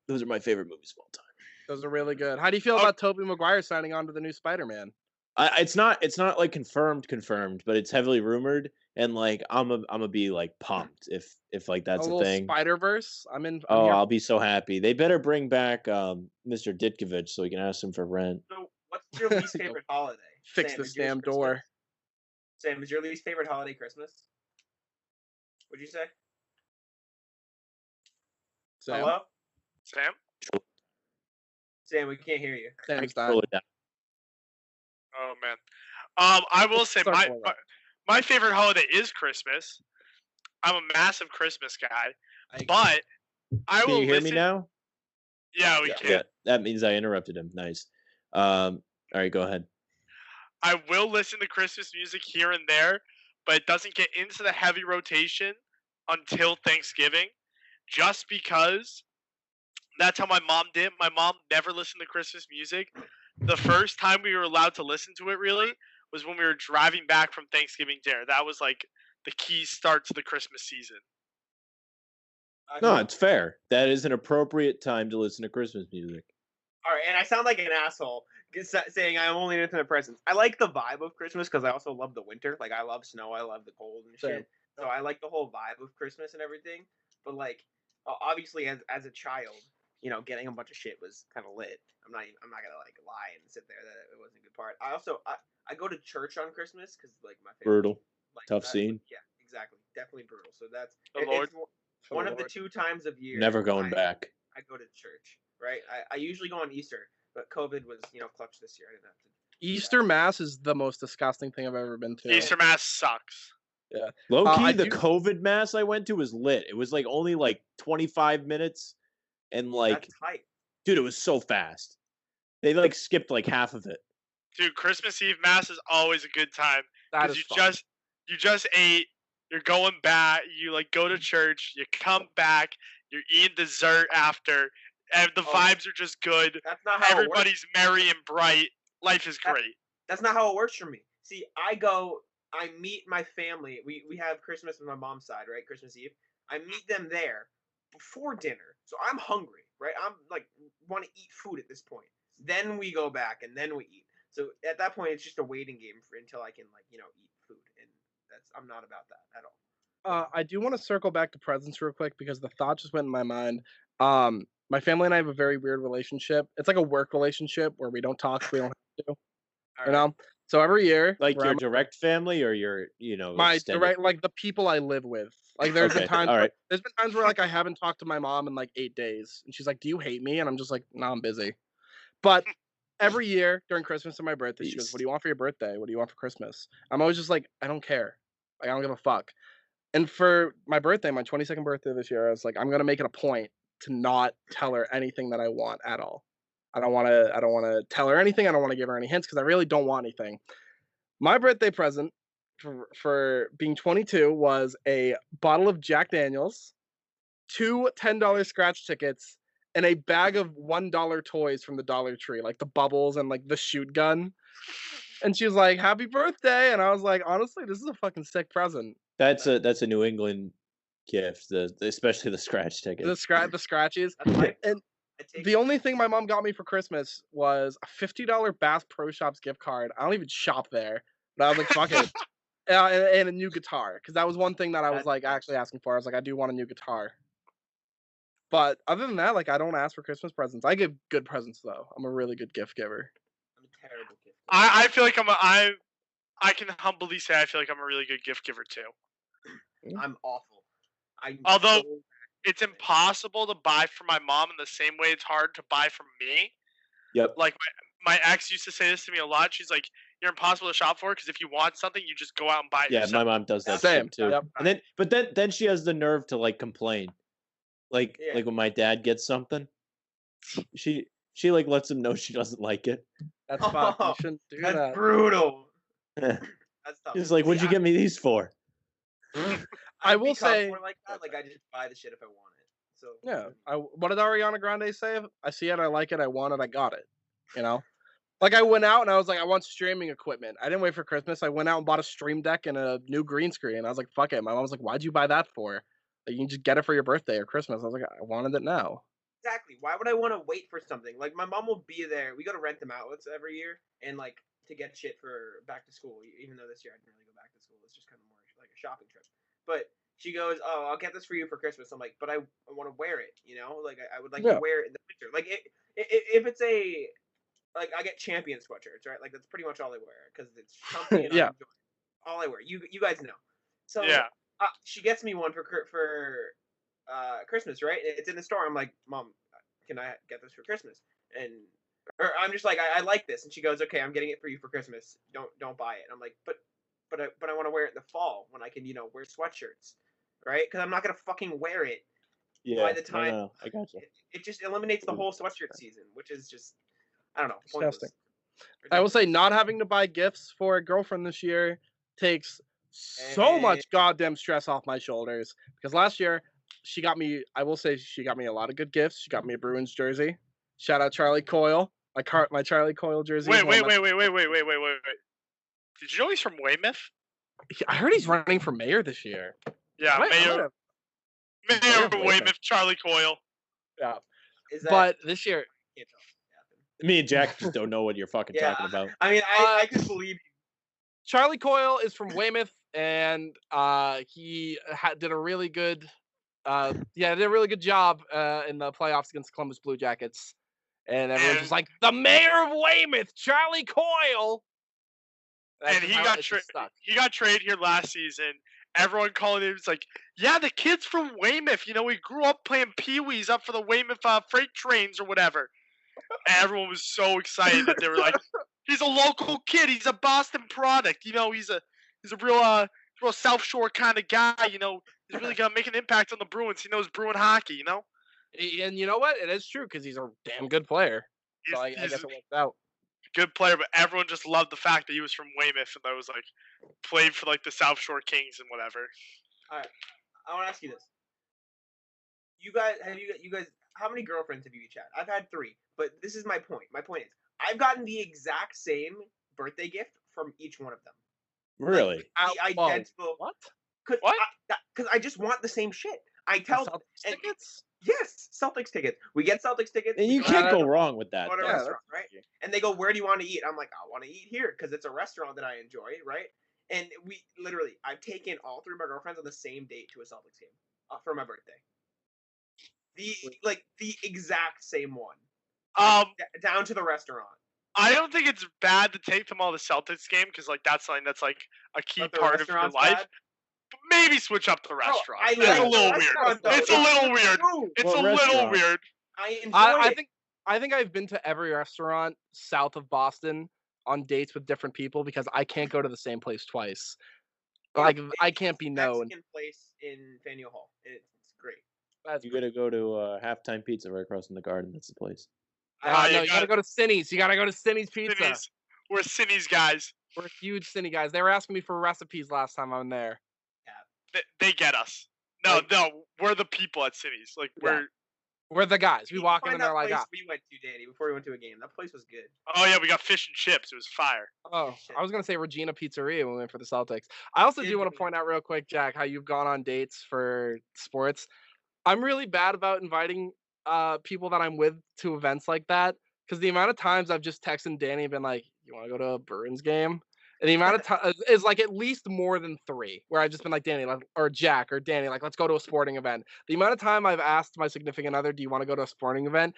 Those are my favorite movies of all time. Those are really good. How do you feel about Tobey Maguire signing on to the new Spider-Man? It's not like confirmed, but it's heavily rumored, and like I'm a be like pumped if like that's a a little thing. Spider-Verse. I'm here. I'll be so happy. They better bring back Mr. Ditkovich so we can ask him for rent. So what's your least favorite holiday? Fix Sam, this is yours damn Christmas? door. Sam, is your least favorite holiday Christmas? What'd you say? Sam? Hello? Sam? Sam, we can't hear you. Sam's I died. control it down. Oh man. I will say Start pulling up. my favorite holiday is Christmas. I'm a massive Christmas guy, but I Can will you hear listen. me now? Yeah, we can. Yeah, that means I interrupted him. Nice. All right, go ahead. I will listen to Christmas music here and there, but it doesn't get into the heavy rotation until Thanksgiving, just because that's how my mom did. My mom never listened to Christmas music. The first time we were allowed to listen to it really was when we were driving back from Thanksgiving dinner. That was like the key start to the Christmas season. No, it's fair. That is an appropriate time to listen to Christmas music. All right, and I sound like an asshole saying I'm only into the presents. I like the vibe of Christmas because I also love the winter. Like I love snow, I love the cold and Same. shit. So I like the whole vibe of Christmas and everything. But like, obviously, as a child, getting a bunch of shit was kind of lit. I'm not gonna like lie and sit there that it wasn't a good part. I go to church on Christmas because like my family, Brutal, like, tough scene. Yeah, exactly, definitely brutal. So that's The Lord. it's one of the 2 times of year. Never going back. I go to church, right? I usually go on Easter, but COVID was, clutch this year. I didn't have to. Easter Mass is the most disgusting thing I've ever been to. Easter Mass sucks. Yeah. Low key, the COVID Mass I went to was lit. It was like only like 25 minutes, and like, that's hype. Dude, it was so fast. They like skipped like half of it. Dude, Christmas Eve Mass is always a good time That because is fun. you just ate. You're going back. You like go to church. You come back. You're eating dessert after, and the vibes are just good. That's not how everybody's merry and bright. Life is great. That's not how it works for me. See, I meet my family. We have Christmas on my mom's side, right? Christmas Eve. I meet them there before dinner, so I'm hungry, right? I'm like want to eat food at this point. Then we go back and then we eat. So at that point, it's just a waiting game until I can eat food, and I'm not about that at all. I do want to circle back to presents real quick because the thought just went in my mind. My family and I have a very weird relationship. It's like a work relationship where we don't talk, we don't have to. You know? So every year, like your direct family or your, my extended... direct, like the people I live with. Like there's been times, there's been times where like I haven't talked to my mom in like 8 days, and she's like, "Do you hate me?" And I'm just like, "No, I'm busy." But every year during Christmas and my birthday, she goes, "What do you want for your birthday? What do you want for Christmas?" I'm always just like, "I don't care. Like, I don't give a fuck." And for my birthday, my 22nd birthday this year, I was like, I'm gonna make it a point to not tell her anything that I want at all. I don't want to tell her anything. I don't want to give her any hints because I really don't want anything. My birthday present for being 22 was a bottle of Jack Daniels, 2 $10 scratch tickets, and a bag of $1 toys from the Dollar Tree, like the bubbles and like the shoot gun. And she was like, "Happy birthday!" And I was like, honestly, this is a fucking sick present. That's a New England gift, especially the scratch ticket. The scratches. And the only thing my mom got me for Christmas was a $50 Bass Pro Shops gift card. I don't even shop there, but I was like, fuck it. And a new guitar, because that was one thing that I was like actually asking for. I was like, I do want a new guitar. But other than that, like, I don't ask for Christmas presents. I give good presents though. I'm a really good gift giver. I'm a terrible gift giver. I feel like I can humbly say I feel like I'm a really good gift giver too. I'm awful. Although it's impossible to buy from my mom in the same way it's hard to buy from me. Yep. Like my ex used to say this to me a lot. She's like, "You're impossible to shop for because if you want something, you just go out and buy it." Yeah, yourself. my mom does that Same too. Yep. And then she has the nerve to like complain, like when my dad gets something, she like lets him know she doesn't like it. That's fine. You shouldn't do that. That's brutal. That's tough. He's like, "What'd you get me these for?" I will say, more like that. Like I just buy the shit if I want it. So yeah. What did Ariana Grande say? I see it, I like it, I want it, I got it. You know, like I went out and I was like, I want streaming equipment. I didn't wait for Christmas. I went out and bought a Stream Deck and a new green screen. I was like, fuck it. My mom was like, "Why'd you buy that for? Like, you can just get it for your birthday or Christmas." I was like, I wanted it now. Exactly. Why would I want to wait for something? Like my mom will be there. We go to Rent Them Outlets every year, and like to get shit for back to school. Even though this year I didn't really go back to school, it's just kind of more like a shopping trip. But she goes, "Oh, I'll get this for you for Christmas." I'm like, "But I want to wear it, Like I would like to wear it in the winter. Like if it's a like I get Champion sweatshirts, right? Like that's pretty much all I wear because it's comfy and I enjoy it. All I wear. You guys know. So she gets me one for Christmas, right? It's in the store. I'm like, "Mom, can I get this for Christmas?" Or I'm just like, I like this, and she goes, "Okay, I'm getting it for you for Christmas. Don't buy it." And I'm like, but I want to wear it in the fall when I can wear sweatshirts, right? Because I'm not gonna fucking wear it by the time. I gotcha. It just eliminates the whole sweatshirt season, which is just I don't know. Disgusting. I will say, not having to buy gifts for a girlfriend this year takes so much goddamn stress off my shoulders. Because last year, I will say she got me a lot of good gifts. She got me a Bruins jersey. Shout out Charlie Coyle. My Charlie Coyle jersey. Wait. Did you know he's from Weymouth? I heard he's running for mayor this year. Yeah, Mayor Mayor of of Weymouth, Charlie Coyle. Yeah. Is that But this year, can't tell me. Me and Jack just don't know what you're fucking Yeah, talking about. I mean, Uh, I could believe you. Charlie Coyle is from Weymouth, and he did a really good, did a really good job in the playoffs against the Columbus Blue Jackets. And everyone's just like, the mayor of Weymouth, Charlie Coyle. And he got traded here last season. Everyone calling him, it's like, yeah, the kid's from Weymouth. You know, he grew up playing Pee-wees up for the Weymouth freight trains or whatever. And everyone was so excited that they were like, he's a local kid. He's a Boston product. You know, he's a real South Shore kind of guy. You know, he's really gonna make an impact on the Bruins. He knows Bruin hockey. You know. And you know what? It is true because he's a damn good player. So I guess it worked out. Good player, but everyone just loved the fact that he was from Weymouth and that was like played for like the South Shore Kings and whatever. All right, I want to ask you this: you guys, how many girlfriends have you each had? I've had 3, but this is my point. My point is, I've gotten the exact same birthday gift from each one of them. Really? Like, the identical. What? Because I just want the same shit. I tell them. Tickets? Yes, Celtics tickets. We get Celtics tickets. And you can't go wrong with that. Go to a restaurant, right? And they go, "Where do you want to eat?" I'm like, "I want to eat here because it's a restaurant that I enjoy, right?" And we literally, I've taken all 3 of my girlfriends on the same date to a Celtics game for my birthday. The exact same one. Down to the restaurant. I don't think it's bad to take them all to Celtics game because like that's something that's like a key part of your life. Bad? But maybe switch up the restaurant. It's a little weird. It's a little weird. It's a little weird. I enjoy it. I think I've been to every restaurant south of Boston on dates with different people because I can't go to the same place twice. Like I can't be known. Mexican place in Faneuil Hall. It's great. You gotta go to Halftime Pizza right across from the Garden. That's the place. No, you gotta go to Cinny's. You gotta go to Cinny's Pizza. Cinny's. We're Cinny's guys. We're huge Cinny guys. They were asking me for recipes last time I'm there. They get us. No, we're the people at Cinny's. Like we're the guys. We walk in and they're like, we went to, Danny, before we went to a game. That place was good. Oh yeah, we got fish and chips. It was fire. Oh, I was gonna say Regina Pizzeria when we went for the Celtics. I also do want to point out real quick, Jack, how you've gone on dates for sports. I'm really bad about inviting people that I'm with to events like that because the amount of times I've just texted Danny and been like, "You want to go to a Bruins game?" And the amount of time is like at least more than 3 where I've just been like, Danny, or Jack or Danny, like, let's go to a sporting event. The amount of time I've asked my significant other, do you want to go to a sporting event,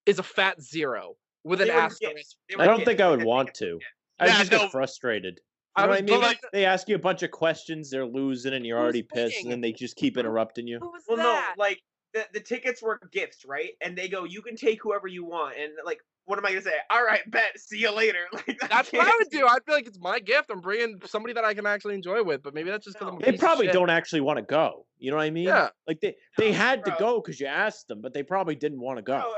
is a fat 0 with an asterisk. I don't think I would want to. I just get frustrated. You know what I mean? Like, they ask you a bunch of questions, they're losing, and you're already pissed, and then they just keep interrupting you. Well, no, like, the tickets were gifts, right? And they go, you can take whoever you want. And, like, what am I going to say? All right, bet. See you later. Like, that's what I would do. I'd be like, it's my gift. I'm bringing somebody that I can actually enjoy with. But maybe that's just because they probably don't actually want to go. You know what I mean? Yeah. Like, they had to go because you asked them, but they probably didn't want to go. No,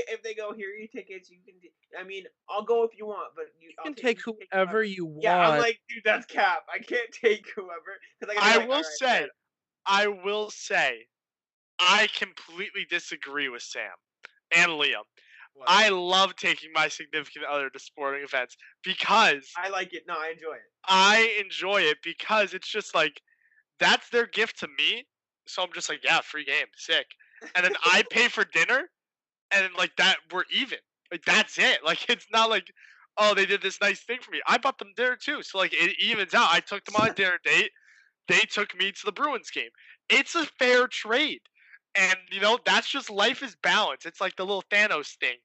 if they go, here are your tickets. You can. I mean, I'll go if you want, but you can take whoever you want. Yeah, I'm like, dude, that's cap. I can't take whoever. I will say, I completely disagree with Sam and Liam. What? I love taking my significant other to sporting events because I like it. No, I enjoy it. I enjoy it because it's just like that's their gift to me. So I'm just like, yeah, free game, sick. And then I pay for dinner, and like that, we're even. Like that's it. Like it's not like, oh, they did this nice thing for me. I bought them dinner too, so like it evens out. I took them on a dinner date. They took me to the Bruins game. It's a fair trade. And, you know, that's just life is balance. It's like the little Thanos thing.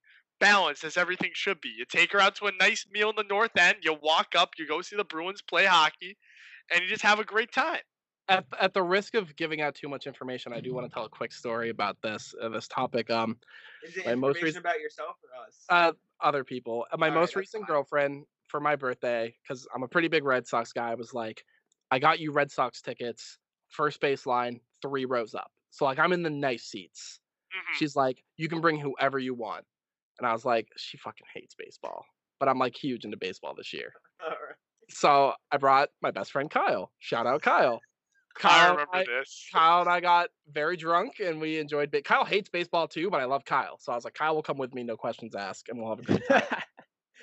Balance as everything should be. You take her out to a nice meal in the North End. You walk up. You go see the Bruins play hockey. And you just have a great time. At the risk of giving out too much information, I do want to tell a quick story about this topic. Is it information about yourself or us? Other people. My most recent girlfriend, for my birthday, because I'm a pretty big Red Sox guy, was like, I got you Red Sox tickets, first baseline, 3 rows up. So, like, I'm in the nice seats. Mm-hmm. She's like, you can bring whoever you want. And I was like, she fucking hates baseball. But I'm, like, huge into baseball this year. All right. So, I brought my best friend, Kyle. Shout out, Kyle. I remember this. Kyle and I got very drunk, and we enjoyed Kyle hates baseball, too, but I love Kyle. So, I was like, Kyle will come with me, no questions asked, and we'll have a great time.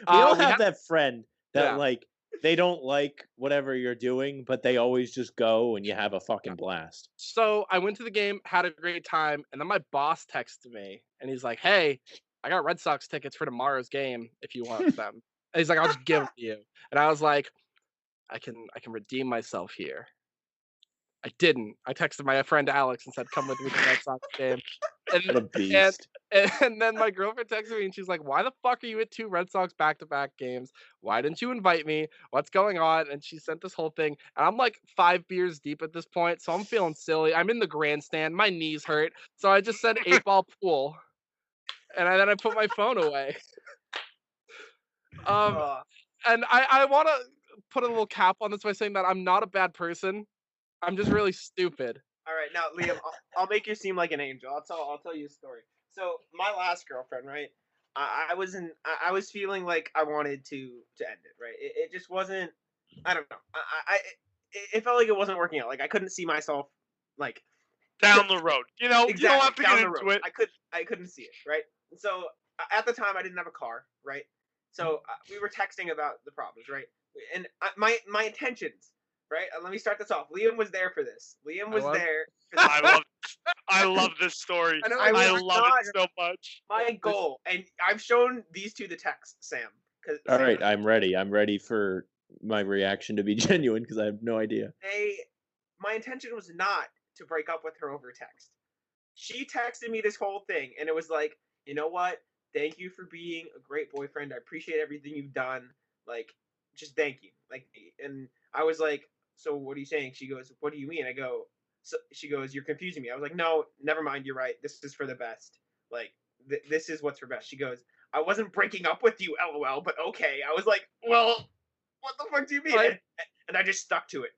we all have that friend that, like, they don't like whatever you're doing, but they always just go and you have a fucking blast. So I went to the game, had a great time, and then my boss texted me, and he's like, "Hey, I got Red Sox tickets for tomorrow's game if you want them." And he's like, "I'll just give them to you." And I was like, I can redeem myself here. I didn't. I texted my friend Alex and said, "Come with me to the Red Sox game." What a And, beast. and then my girlfriend texted me and she's like, "Why the fuck are you at 2 Red Sox back-to-back games? Why didn't you invite me? What's going on?" And she sent this whole thing. And I'm like 5 beers deep at this point, so I'm feeling silly. I'm in the grandstand. My knees hurt. So I just said 8-ball pool. And then I put my phone away. Uh, And I want to put a little cap on this by saying that I'm not a bad person. I'm just really stupid. all right, now Liam, I'll make you seem like an angel. I'll tell you a story. So my last girlfriend, right? I was feeling like I wanted to end it, right? It just wasn't. I don't know. It felt like it wasn't working out. Like I couldn't see myself like Down the road. You know, you don't have to down get the into road. it. I couldn't see it, right? So at the time I didn't have a car, right? So we were texting about the problems, right? And my intentions, right? Let me start this off. Liam was there for this. Liam was there. For this. I love this story. I know, I was love not- it so much. My goal, and I've shown these two the text, Sam. All right, I'm ready. I'm ready for my reaction to be genuine because I have no idea. My intention was not to break up with her over text. She texted me this whole thing, and it was like, you know what? Thank you for being a great boyfriend. I appreciate everything you've done. Like, just thank you. Like, and I was like, so what are you saying? She goes, what do you mean? I go, so she goes, you're confusing me. I was like, no, never mind. You're right. This is for the best. Like, this is what's for best. She goes, I wasn't breaking up with you, LOL, but okay. I was like, well, what the fuck do you mean? Right. And I just stuck to it.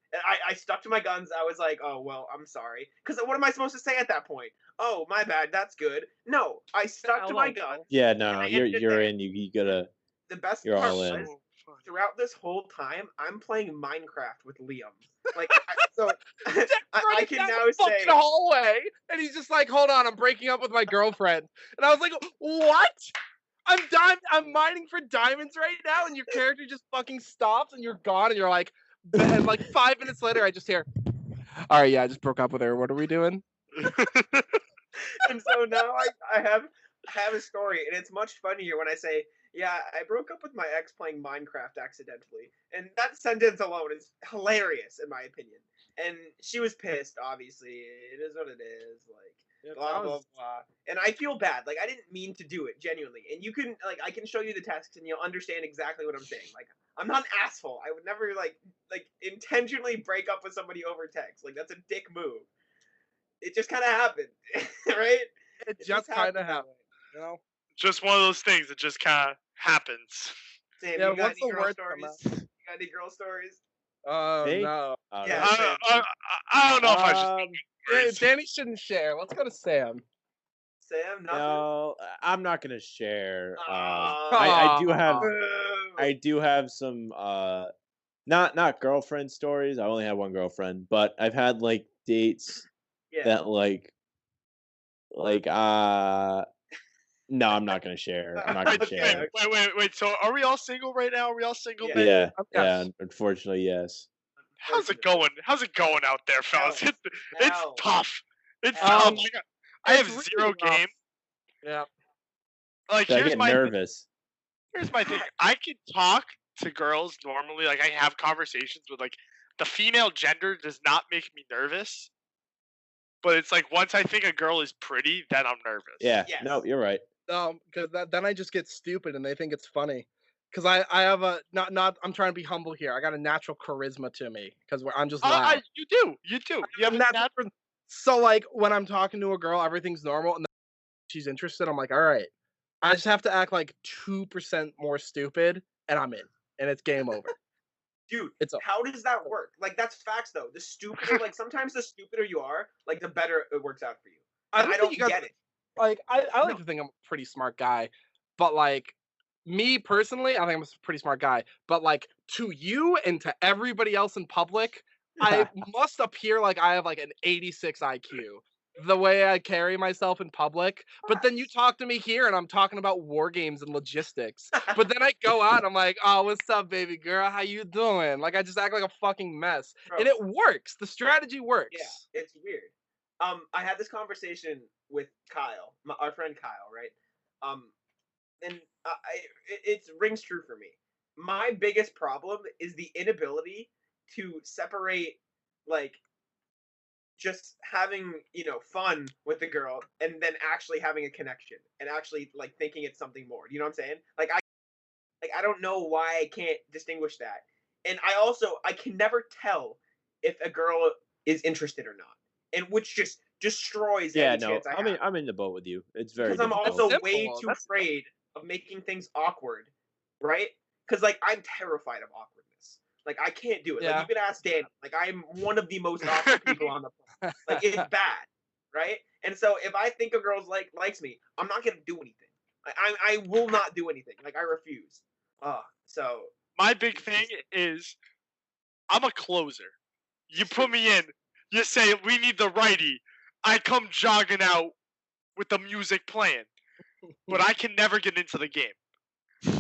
I stuck to my guns. I was like, oh, well, I'm sorry. Because what am I supposed to say at that point? Oh, my bad. That's good. No, I stuck to my guns. Yeah, no, I you're ended you're there. in. You gotta. The best You're part all in. was, throughout this whole time, I'm playing Minecraft with Liam. Like, I can now say, fucking hallway, and he's just like, "Hold on, I'm breaking up with my girlfriend," and I was like, "What? I'm mining for diamonds right now, and your character just fucking stops, and you're gone, and you're like, and like 5 minutes later, I just hear, all right, yeah, I just broke up with her. What are we doing?" and so now I have a story, and it's much funnier when I say, yeah, I broke up with my ex playing Minecraft accidentally, and that sentence alone is hilarious in my opinion. And she was pissed, obviously. It is what it is, like blah blah blah. And I feel bad, like I didn't mean to do it, genuinely. And you can I can show you the text, and you'll understand exactly what I'm saying. Like I'm not an asshole. I would never like intentionally break up with somebody over text. Like that's a dick move. It just kind of happened, right? It just kind of happened, you know. Just one of those things that just kind of happens. Sam, Yeah, you got what's any the girl word stories? from You got any girl stories? Oh Me? no. Yeah. I don't know if I should. Danny shouldn't share. Let's go to Sam. Sam, nothing. No, I'm not gonna share. Aw. I do have some not girlfriend stories. I only have one girlfriend, but I've had like dates Yeah. that no, I'm not gonna share. I'm not gonna Okay. share. Wait. So are we all single right now? Are we all single? Yeah. man? Yeah, Yes. unfortunately, yes. How's it going? How's it going out there, fellas? Hell. It's Hell. tough. It's Hell. tough. I have It's really zero rough. game. Yeah. Like I here's get my nervous. here's my thing. I can talk to girls normally. Like I have conversations with like the female gender does not make me nervous. But it's like once I think a girl is pretty, then I'm nervous. Yeah, Yes. no, you're right. Because then I just get stupid and they think it's funny. Because I have a not I'm trying to be humble here. I got a natural charisma to me because I'm just loud. You do. You have a natural. So like when I'm talking to a girl, everything's normal, and then she's interested. I'm like, all right. I just have to act like 2% more stupid, and I'm in, and it's game over. Dude, It's how does that work? Like that's facts though. The stupider, like sometimes the stupider you are, like the better it works out for you. I And don't I think don't you guys get it. like. I like No. to think I'm a pretty smart guy, but like me personally, I think I'm a pretty smart guy. But like to you and to everybody else in public, I must appear like I have like an 86 IQ. the way I carry myself in public. But then you talk to me here and I'm talking about war games and logistics. But then I go out and I'm like, oh, what's up, baby girl? How you doing? Like, I just act like a fucking mess. Bro. And it works. The strategy works. Yeah, it's weird. I had this conversation with Kyle, our friend Kyle, right? And it rings true for me. My biggest problem is the inability to separate, like, just having, fun with the girl and then actually having a connection and actually, like, thinking it's something more. You know what I'm saying? Like, I don't know why I can't distinguish that. And I can never tell if a girl is interested or not. And which just destroys any chance I have. I'm in the boat with you. It's very because I'm difficult. also way too afraid of making things awkward, right? Because, like, I'm terrified of awkwardness. Like, I can't do it. Yeah. Like, you can ask Dan. Like, I'm one of the most awkward people on the planet. Like, it's bad, right? And so if I think a girl's likes me, I'm not gonna do anything. I will not do anything. Like, I refuse. So my big thing is I'm a closer. You put me in. You say we need the righty. I come jogging out with the music playing, but I can never get into the game.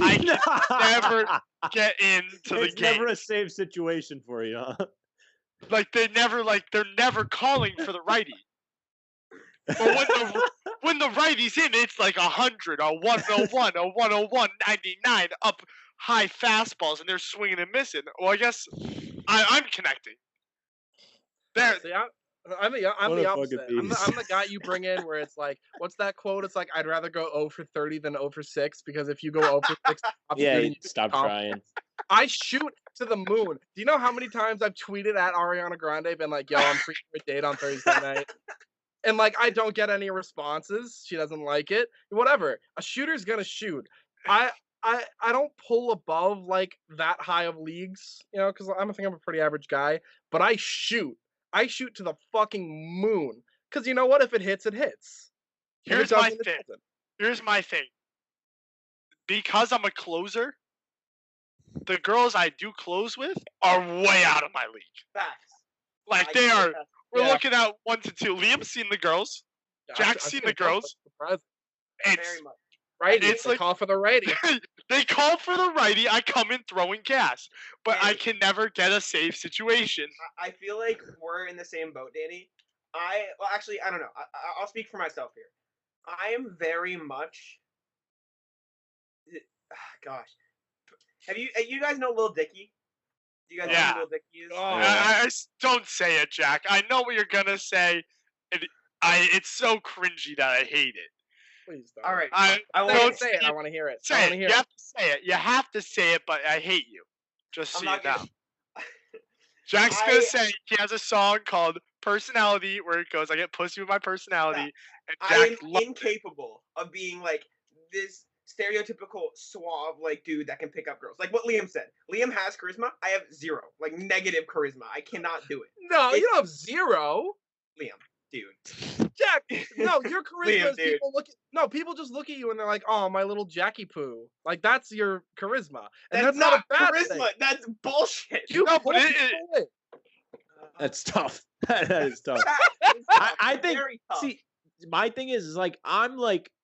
I can never get into the It's game. never a safe situation for you, huh? Like they're never calling for the righty. But when the righty's in, it's like 100, a 101, a 101, 99 up high fastballs, and they're swinging and missing. Well, I guess I'm connecting. There. See, I'm the opposite. I'm the guy you bring in where it's like, what's that quote? It's like, I'd rather go 0 for 30 than 0 for 6 because if you go 0 for 6, stop trying. I shoot to the moon. Do you know how many times I've tweeted at Ariana Grande, been like, yo, I'm free for a date on Thursday night? And, like, I don't get any responses. She doesn't like it. Whatever. A shooter's gonna shoot. I don't pull above, like, that high of leagues, because I'm a pretty average guy. But I shoot. I shoot to the fucking moon. Because you know what? If it hits, it hits. Here's my thing. Here's my thing. Because I'm a closer, the girls I do close with are way out of my league. Facts. Like, they are. We're looking at 1 to 2. Liam's seen the girls. Jack's seen the girls. Very much. Righty. It's like, call for the righty. They call for the righty. I come in throwing gas, but I can never get a safe situation. I feel like we're in the same boat, Danny. Actually, I don't know. I'll speak for myself here. I am very much. Gosh, you guys know Lil Dicky? Do you guys know who Lil Dicky is? I don't say it, Jack. I know what you're gonna say. It's so cringy that I hate it. Please don't. All right. I won't say it. I want to hear it. Say it. You have to say it. You have to say it, but I hate you. Just see it now. Jack's gonna say he has a song called Personality where it goes, I get pussy with my personality. Yeah. And Jack I am incapable of being like this stereotypical suave like dude that can pick up girls. Like what Liam said. Liam has charisma. I have zero. Like negative charisma. I cannot do it. No, you don't have zero. Liam. Dude. Jack, no, your charisma Liam, is people just look at you and they're like, oh, my little Jackie Poo. Like, that's your charisma. And that's not a bad charisma. thing. That's bullshit. That's tough. That is tough. I think, see, my thing is like, I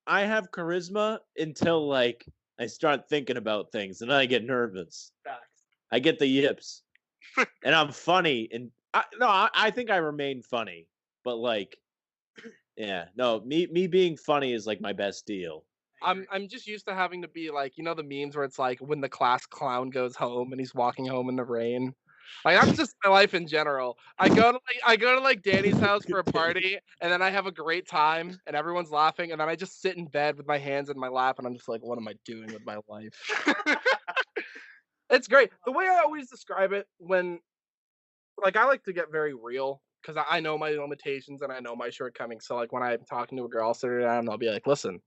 have charisma until, like, I start thinking about things and then I get nervous. Facts. I get the yips. And I'm funny. And I think I remain funny. But like, yeah, no, me being funny is like my best deal. I'm just used to having to be like, the memes where it's like when the class clown goes home and he's walking home in the rain. Like that's just my life in general. I go to like Danny's house for a party and then I have a great time and everyone's laughing and then I just sit in bed with my hands in my lap and I'm just like, what am I doing with my life? It's great. The way I always describe it when, like, I like to get very real. Because I know my limitations and I know my shortcomings. So, like, when I'm talking to a girl, I'll sit her down and I'll be like, listen,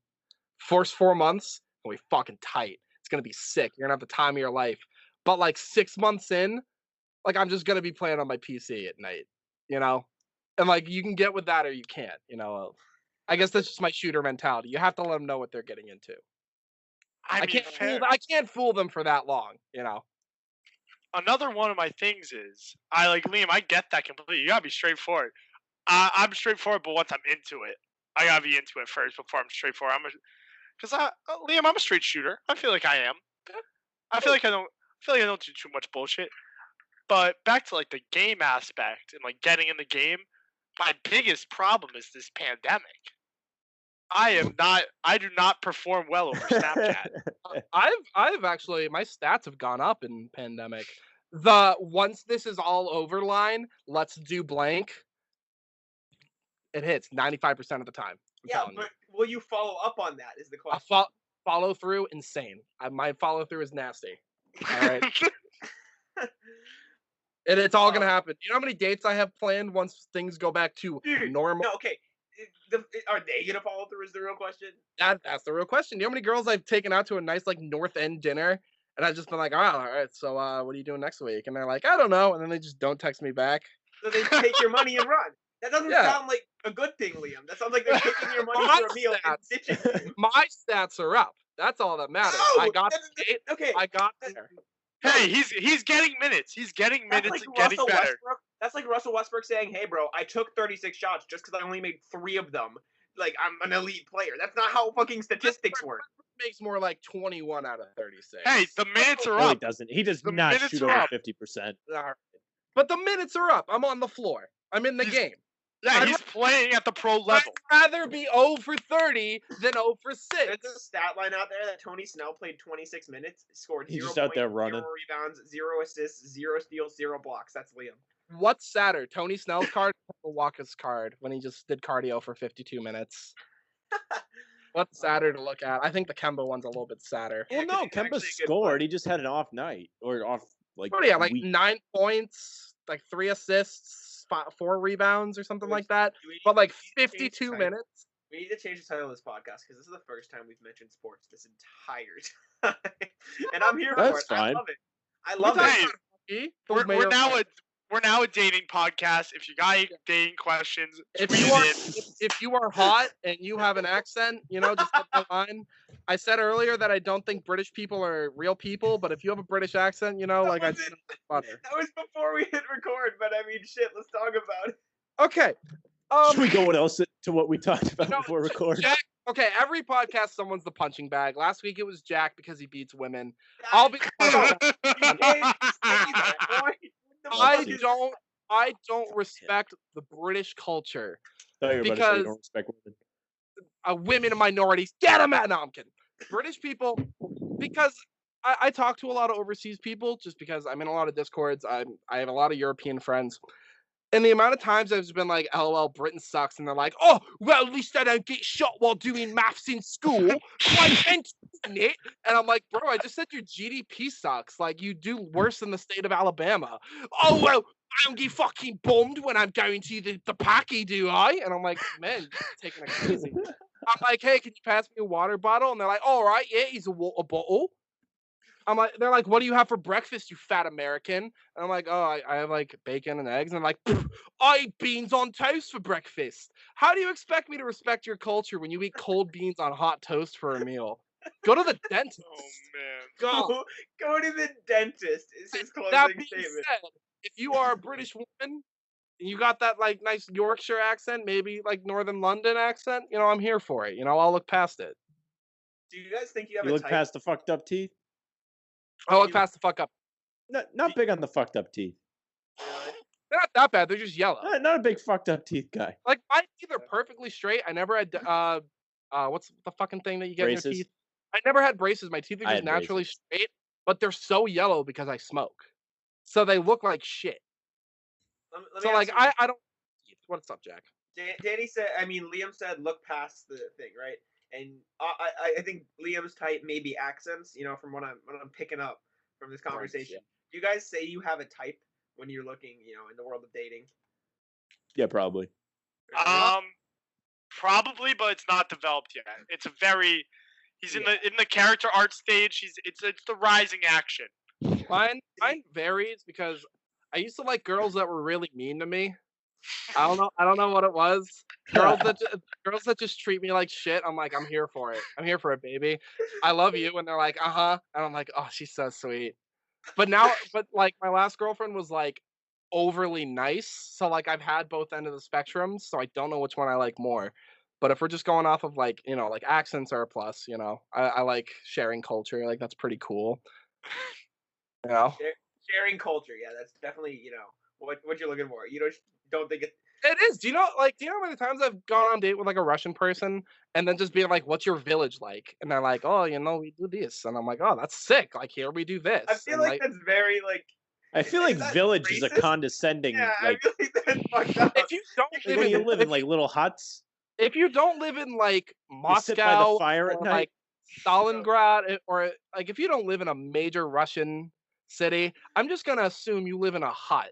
first 4 months, it's going to be fucking tight. It's going to be sick. You're going to have the time of your life. But, like, 6 months in, like, I'm just going to be playing on my PC at night, And, like, you can get with that or you can't, I guess that's just my shooter mentality. You have to let them know what they're getting into. I can't fool them for that long, Another one of my things is, Liam, I get that completely. You gotta be straightforward. I'm straightforward, but once I'm into it, I gotta be into it first before I'm straightforward. Liam, I'm a straight shooter. I feel like I am. I feel like I don't do too much bullshit. But back to like the game aspect and like getting in the game, my biggest problem is this pandemic. I do not perform well over Snapchat. I've actually, my stats have gone up in pandemic. The once this is all over line, let's do blank. It hits 95% of the time. Yeah, but will you follow up on that? Is the question. Follow through, insane. My follow through is nasty. All right. And it's all gonna happen. You know how many dates I have planned once things go back to normal? No, okay. Are they gonna follow through? Is the real question. That's the real question. You know how many girls I've taken out to a nice like North End dinner, and I've just been like, all right. So what are you doing next week? And they're like, I don't know. And then they just don't text me back. So they take your money and run. That doesn't sound like a good thing, Liam. That sounds like they're taking your money for a meal and ditching you. My stats are up. That's all that matters. No, I got okay. I got there. Hey, he's getting minutes. He's getting minutes like and getting better. Westbrook. That's like Russell Westbrook saying, "Hey, bro, I took 36 shots just because I only made 3 of them. Like I'm an elite player." That's not how fucking statistics work. Makes more like 21 out of 36. Hey, the minutes are No, up. he doesn't. He does The not minutes shoot are over up. 50%. But the minutes are up. I'm on the floor. I'm in the game. Yeah, he's playing at the pro level. I'd rather be 0 for 30 than 0 for 6. There's a stat line out there that Tony Snell played 26 minutes, scored He's 0 just out points, there running. 0 rebounds, 0 assists, 0 steals, 0 blocks. That's Liam. What's sadder, Tony Snell's card or Walker's card when he just did cardio for 52 minutes? What's sadder to look at? I think the Kemba one's a little bit sadder. Well, no, he's actually Kemba a good scored. player. He just had an off night or off like. What do you have, like week. 9 points, like 3 assists, 4 rebounds or something like that? Do we But like need to change 52 the title? minutes? We need to change the title of this podcast because this is the first time we've mentioned sports this entire time. And I'm here for That's it. fine. I love it. Hey, we're now a dating podcast. If you got any dating questions, If tweet you are it. if you are hot and you have an accent, just get that line. I said earlier that I don't think British people are real people, but if you have a British accent, like I just butter. That was before we hit record, but I mean, shit. Let's talk about it. Okay. Should we go to what we talked about before recording? Jack, okay, every podcast someone's the punching bag. Last week it was Jack because he beats women. I'll be I don't respect the British culture. Because you don't respect women. Women and minorities, get them out. No, I'm kidding. British people, because I talk to a lot of overseas people, just because I'm in a lot of Discords. I have a lot of European friends. And the amount of times I've just been like, LOL, Britain sucks. And they're like, oh, well, at least I don't get shot while doing maths in school. Why can't you it? And I'm like, bro, I just said your GDP sucks. Like, you do worse than the state of Alabama. Oh, well, I don't get fucking bombed when I'm going to the packy, do I? And I'm like, man, you're taking it crazy. I'm like, hey, can you pass me a water bottle? And they're like, all right, yeah, here's a water bottle. They're like, what do you have for breakfast, you fat American? And I'm like, oh, I have like bacon and eggs. And I'm like, I eat beans on toast for breakfast. How do you expect me to respect your culture when you eat cold beans on hot toast for a meal? Go to the dentist. Oh man. Go to the dentist is his closing That being statement. said, if you are a British woman and you got that like nice Yorkshire accent, maybe like Northern London accent, I'm here for it. I'll look past it. Do you guys think you have You a look type? past the fucked up teeth? I'll look past the fuck up. Not big on the fucked up teeth. Really? They're not that bad. They're just yellow. Not a big fucked up teeth guy. Like my teeth are perfectly straight. I never had what's the fucking thing that you get Braces? in your teeth? I never had braces. My teeth are I just had naturally straight, but they're so yellow because I smoke. So they look like shit. Let So me like ask you, I don't. What's up, Jack? Danny said. I mean, Liam said, look past the thing, right? And I think Liam's type may be accents. From what I'm picking up from this conversation. Yeah. Do you guys say you have a type when you're looking, in the world of dating? Yeah, probably. Probably, but it's not developed yet. It's a very. He's in the character art stage. It's the rising action. Mine varies because I used to like girls that were really mean to me. I don't know what it was. Girls that just treat me like shit. I'm like, I'm here for it. I'm here for it, baby. I love you. And they're like, and I'm like, oh, she's so sweet. But like my last girlfriend was like, overly nice. So like I've had both ends of the spectrum, so I don't know which one I like more. But if we're just going off of like, like accents are a plus, I like sharing culture. Like that's pretty cool. You know? Sharing culture, yeah, that's definitely, what you're looking for. You don't think it. It is. Do you know how many times I've gone on a date with like a Russian person and then just being like, "What's your village like?" And they're like, "Oh, we do this," and I'm like, "Oh, that's sick! Like here we do this." I feel and, like that's very like. I feel like that village is a racist? condescending Yeah, like. I feel like that's fucked up. if you don't Like, live what do in you live in, like little huts? if you don't live in like You sit by the Moscow fire at or night. like Stalingrad or like if you don't live in a major Russian city, I'm just gonna assume you live in a hut.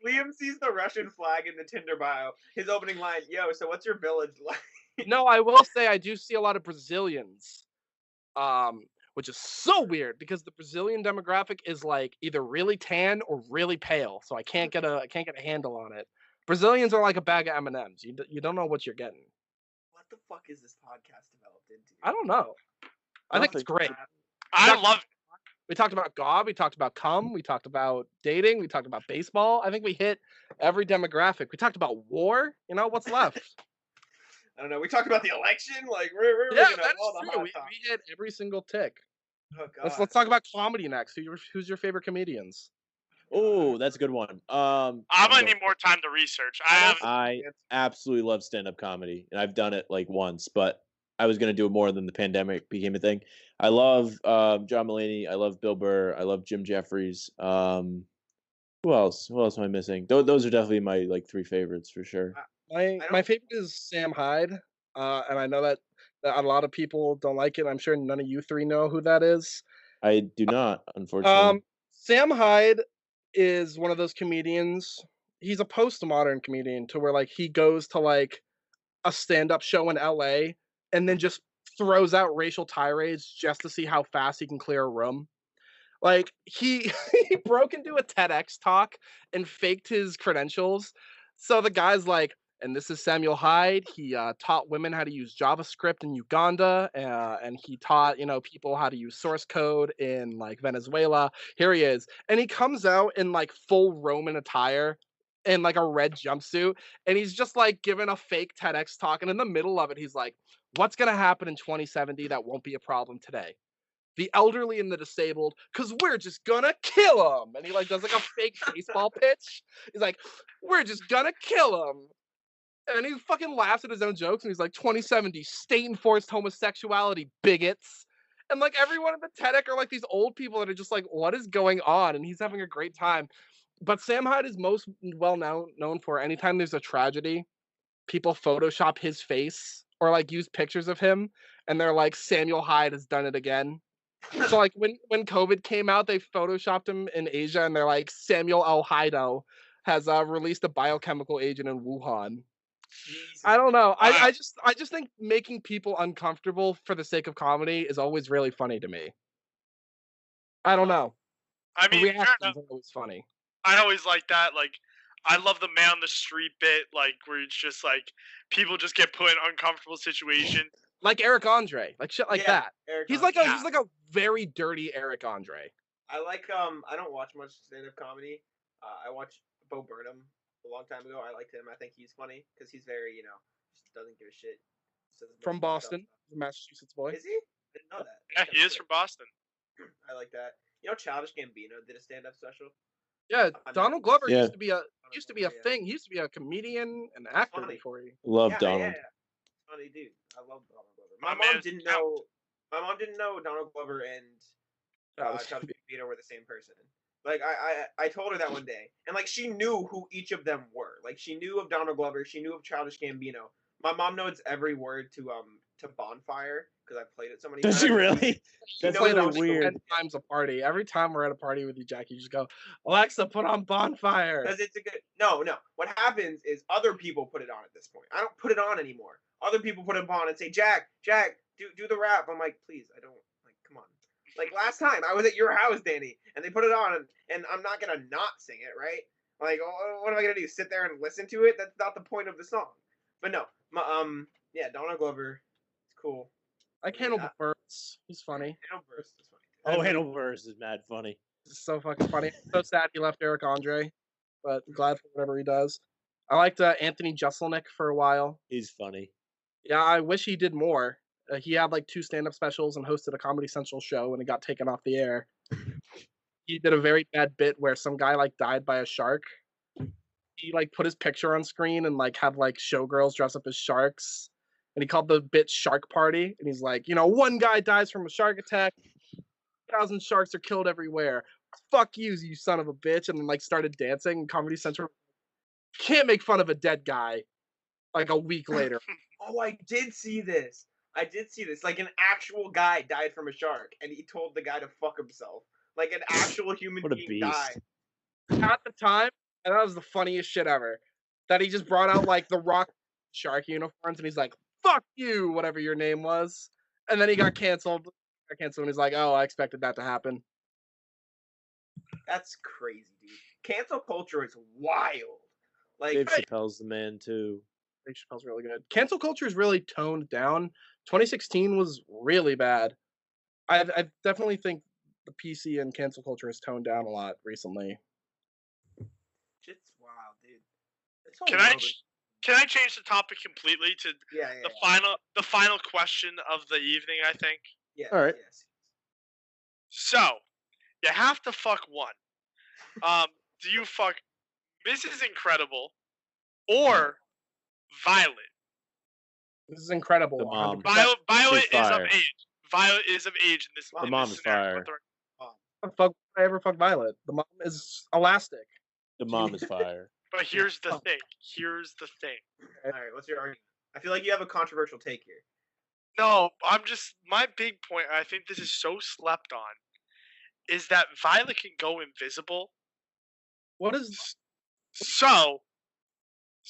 Liam sees the Russian flag in the Tinder bio. His opening line, "Yo, so what's your village like?" No, I will say I do see a lot of Brazilians, which is so weird because the Brazilian demographic is like either really tan or really pale, so I can't get a handle on it. Brazilians are like a bag of M&Ms. You don't know what you're getting. What the fuck is this podcast developed into? I don't know. I think it's great. I love it. We talked about God. We talked about cum. We talked about dating. We talked about baseball. I think we hit every demographic. We talked about war. What's left? I don't know. We talked about the election. Like we're Yeah, making that's all the true. hot We topics. hit every single tick. Oh god. Let's talk about comedy next. Who's your favorite comedians? Oh, that's a good one. I'm gonna need more time to research. I absolutely love stand-up comedy, and I've done it like once, but I was gonna do it more than the pandemic became a thing. I love John Mulaney. I love Bill Burr. I love Jim Jeffries. Who else? Who else am I missing? Those are definitely my like three favorites for sure. My favorite is Sam Hyde, and I know that a lot of people don't like it. I'm sure none of you three know who that is. I do not, unfortunately. Sam Hyde is one of those comedians. He's a postmodern comedian to where like he goes to like a stand-up show in LA and then just throws out racial tirades just to see how fast he can clear a room. Like he he broke into a TEDx talk and faked his credentials. So the guy's like, and this is Samuel Hyde. He taught women how to use JavaScript in Uganda, and he taught people how to use source code in like Venezuela. Here he is, and he comes out in like full Roman attire in like a red jumpsuit, and he's just like giving a fake TEDx talk, and in the middle of it, he's like, "What's gonna happen in 2070 that won't be a problem today? The elderly and the disabled, because we're just gonna kill them." And he like does like a fake baseball pitch. He's like, "We're just gonna kill them." And he fucking laughs at his own jokes, and he's like, 2070, state-enforced homosexuality, bigots. And like everyone at the TEDx are like these old people that are just like, what is going on? And he's having a great time. But Sam Hyde is most well known for anytime there's a tragedy, people Photoshop his face or like use pictures of him, and they're like, Samuel Hyde has done it again. So like when COVID came out, they photoshopped him in Asia, and they're like, Samuel L. Hydo has released a biochemical agent in Wuhan. Jesus. I don't know. Wow. I just think making people uncomfortable for the sake of comedy is always really funny to me. I don't know. I The mean, fair reactions enough. are always funny. I always like that. Like, I love the man on the street bit, like where it's just like people just get put in uncomfortable situations. Like Eric Andre, like shit like Yeah, that. Eric He's Andre. like a very dirty Eric Andre. I like I don't watch much stand-up comedy. I watched Bo Burnham a long time ago. I liked him. I think he's funny because he's very just doesn't give a shit. Says a bunch From of dumb Boston, stuff. the Massachusetts boy. Is he? I didn't know that. Yeah, he is from Boston. I like that. Childish Gambino did a stand-up special. Yeah, Donald Glover Yeah. used to be a thing. He used to be a comedian and actor Funny. before he. Love Yeah, Donald. yeah. Funny dude. I love Donald Glover. My My man mom is didn't count. know. My mom didn't know Donald Glover and Childish Childish Gambino were the same person. Like I told her that one day, and like she knew who each of them were. Like she knew of Donald Glover, she knew of Childish Gambino. My mom knows every word to Bonfire because I've played it so many times. Does she really? She That's knows really all the weird. 10 times a party. Every time we're at a party with you, Jack, you just go, Alexa, put on Bonfire. Because it's a good. No. What happens is other people put it on at this point. I don't put it on anymore. Other people put it on and say, Jack, do the rap. I'm like, please, I don't. Like, come on. Like last time, I was at your house, Danny, and they put it on, and I'm not gonna not sing it, right? Like, what am I gonna do? Sit there and listen to it? That's not the point of the song. But no, yeah, Donald Glover, it's cool. I like Hannibal Buress. He's funny. Hannibal Buress is funny. Oh, Hannibal Buress is mad funny. It's so fucking funny. So sad he left Eric Andre, but glad for whatever he does. I liked Anthony Jeselnik for a while. He's funny. Yeah, I wish he did more. He had like 2 stand-up specials and hosted a Comedy Central show, and it got taken off the air. He did a very bad bit where some guy like died by a shark. He like put his picture on screen and like had like showgirls dress up as sharks, and he called the bit Shark Party. And he's like, one guy dies from a shark attack, 1,000 sharks are killed everywhere. Fuck you son of a bitch! And then like started dancing. And Comedy Central can't make fun of a dead guy. Like a week later. Oh, I did see this. Like an actual guy died from a shark, and he told the guy to fuck himself. Like an actual human What a being beast. died. At the time, and that was the funniest shit ever. That he just brought out like the Rock shark uniforms, and he's like, "Fuck you," whatever your name was, and then he got canceled. And he's like, "Oh, I expected that to happen." That's crazy, dude. Cancel culture is wild. Like, Dave Chappelle's the man too. Dave Chappelle's really good. Cancel culture is really toned down. 2016 was really bad. I definitely think the PC and cancel culture has toned down a lot recently. shit's wild, dude. This Can I change the topic completely to the final question of the evening? I think. Yeah. All right. Yes. So, you have to fuck one. Do you fuck Mrs. Incredible or Violet? This is incredible. The mom. 100%. Violet She's is of fire. age. Violet is of age in this. The in mom this is scenario. fire. Fuck, I ever fuck Violet. The mom is elastic. The mom is fire. But here's the thing. All right. What's your argument? I feel like you have a controversial take here. No, my big point, I think this is so slept on, is that Violet can go invisible. What is? So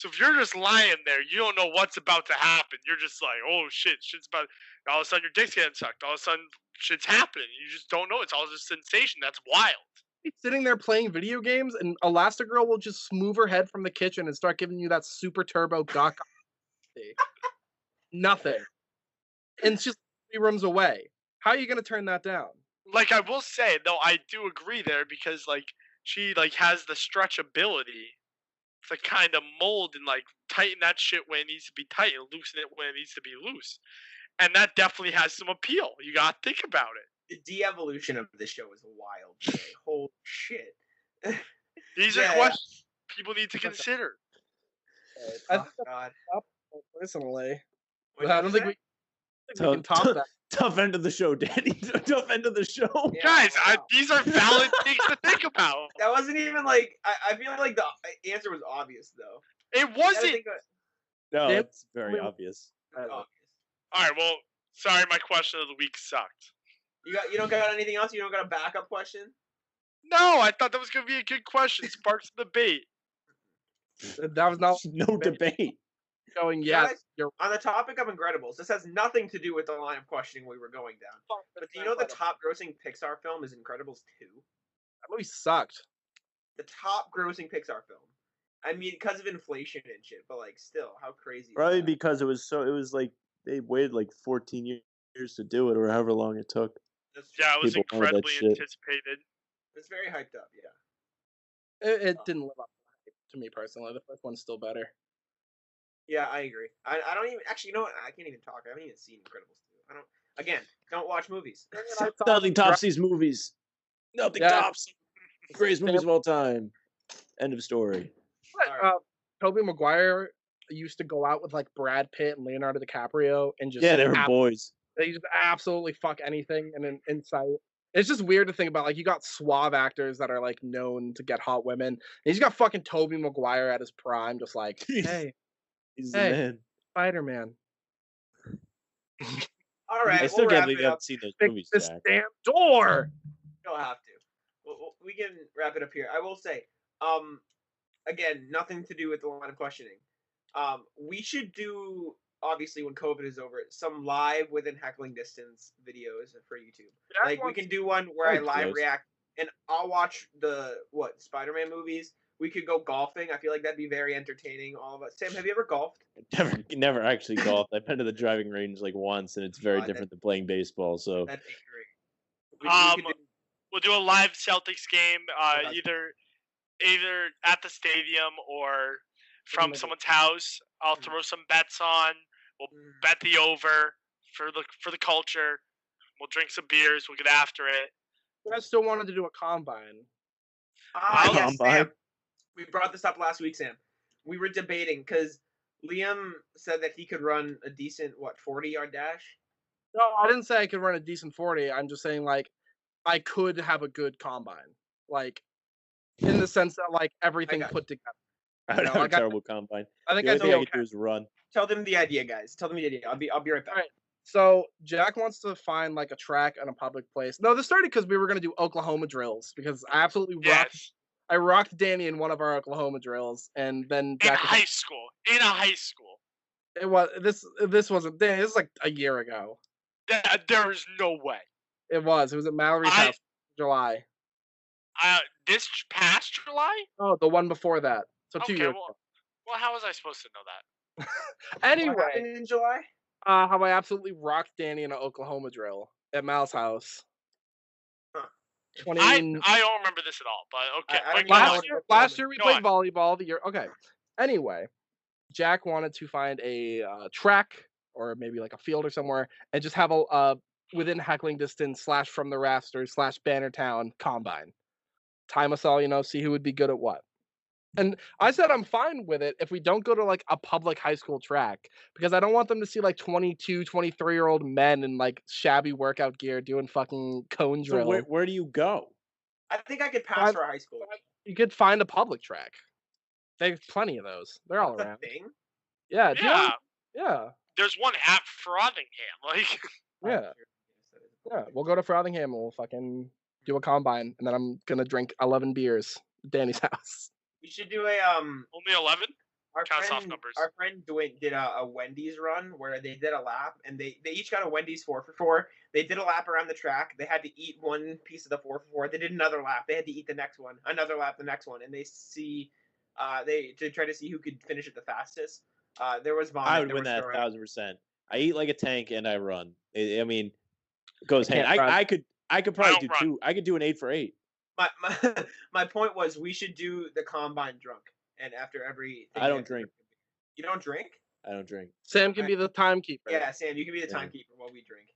if you're just lying there, you don't know what's about to happen. You're just like, oh shit's about. All of a sudden, your dick's getting sucked. All of a sudden, shit's happening. You just don't know. It's all just sensation. That's wild. Sitting there playing video games, and Elastigirl will just move her head from the kitchen and start giving you that super turbo gawk. Nothing. And she's 3 rooms away. How are you gonna turn that down? Like, I will say, though, I do agree there because, like, she, like, has the stretch ability to kind of mold and, like, tighten that shit when it needs to be tight and loosen it when it needs to be loose. And that definitely has some appeal. You gotta think about it. The de-evolution of this show is wild today. Holy shit. These are questions people need to consider. I Oh, think that's God. up personally. What But I did don't you think say? we can top that. Tough end of the show, Danny. Tough end of the show. Yeah, Guys, wow. these are valid things to think about. That wasn't even like. I feel like the answer was obvious though. It You gotta wasn't. think of- No, Dave- it's very obvious. obvious. Alright, well, sorry, my question of the week sucked. You don't got anything else? You don't got a backup question? No, I thought that was going to be a good question. Sparks the debate. That was not No debate. going. Yeah, Yeah, guys, you're On the topic of Incredibles, this has nothing to do with the line of questioning we were going down. But do you know the top grossing Pixar film is Incredibles 2? That movie sucked. The top grossing Pixar film. I mean, because of inflation and shit, but like, still, how crazy is Probably that? because it was like they waited like 14 years to do it, or however long it took. That's true. Yeah, it was People wanted that incredibly shit. anticipated. It's very hyped up, yeah. It didn't live up to me personally. The first one's still better. Yeah, I agree. I don't even actually. You know what? I can't even talk. I haven't even seen Incredibles 2. Don't watch movies. Nothing tops these movies. Nothing Yeah. tops. Greatest movies of all time. End of story. Tobey Maguire used to go out with like Brad Pitt and Leonardo DiCaprio and just Yeah, they were boys. They just absolutely fuck anything and in sight. It's just weird to think about. Like, you got suave actors that are like known to get hot women. And he's got fucking Tobey Maguire at his prime, just like, hey, He's Hey. the man. Spider-Man, All right, I still we'll can't wrap believe it you up. haven't seen those fix movies, this Jack. damn door. You don't have to. We can wrap it up here. I will say, again, nothing to do with the line of questioning. We should do, obviously, when COVID is over, some live Within Heckling Distance videos for YouTube. Like, we can do one where I Oh, live close. react, and I'll watch the Spider-Man movies. We could go golfing. I feel like that'd be very entertaining. All of us. Sam, have you ever golfed? Never actually golfed. I've been to the driving range like once, and it's very God, different than playing baseball. So That'd be great. We'll do a live Celtics game, Okay. either at the stadium or from Maybe. someone's house. I'll Mhm. throw some bets on. We'll bet the over for the culture. We'll drink some beers. We'll get after it. You guys still wanted to do a combine. Yes, Combine? Sam. We brought this up last week, Sam. We were debating because Liam said that he could run a decent 40-yard dash. No, I didn't say I could run a decent 40. I'm just saying like I could have a good combine, like in the sense that like everything got put together. I would know, have like, a terrible combine. I think The I'd only be thing I okay. could do is run. Tell them the idea, guys. Tell them the idea. I'll be right back. All right. So Jack wants to find like a track in a public place. No, this started because we were gonna do Oklahoma drills because I absolutely rocked. Yes. I rocked Danny in one of our Oklahoma drills, and then In Jack was like, high school. In a high school. it was this wasn't Danny. This was like a year ago. There is no way. It was at Mallory's I- house, July. This past July? Oh, the one before that. So 2 Okay, years. well, how was I supposed to know that? What Anyway, happened in July? how I absolutely rocked Danny in an Oklahoma drill at Mal's house. Huh. 20 I don't remember this at all, but okay. I don't But even know last what year, Oklahoma last is. year we Go played on. volleyball. The year okay. Anyway, Jack wanted to find a track or maybe like a field or somewhere and just have a within heckling distance / from the rafters / Bannertown combine. Time us all, see who would be good at what. And I said I'm fine with it if we don't go to like a public high school track because I don't want them to see like 22, 23-year-old men in like shabby workout gear doing fucking cone So drill. where do you go? I think I could pass for a high school. You could find a public track. There's plenty of those. They're all That's a around. thing. Yeah. do you know- Yeah, Yeah. there's one at Frothingham. Like, Yeah. Yeah. We'll go to Frothingham and we'll fucking do a combine, and then I'm gonna drink 11 beers at Danny's house. We should do a only 11? Our Count soft friend, numbers. our friend Dwayne did a Wendy's run where they did a lap, and they each got a Wendy's 4 for 4. They did a lap around the track. They had to eat one piece of the 4 for 4. They did another lap. They had to eat the next one, another lap, the next one, and they to try to see who could finish it the fastest. There was vomit. I would there win was that throwing. 1,000%. I eat like a tank and I run. I mean, it goes hand. can't run. I could probably don't do run. 2. I could do an 8 for 8. My point was we should do the combine drunk, and after every. I don't drink. You don't drink? I don't drink. Sam can be the timekeeper. Yeah, Sam, you can be the Yeah. timekeeper while we drink.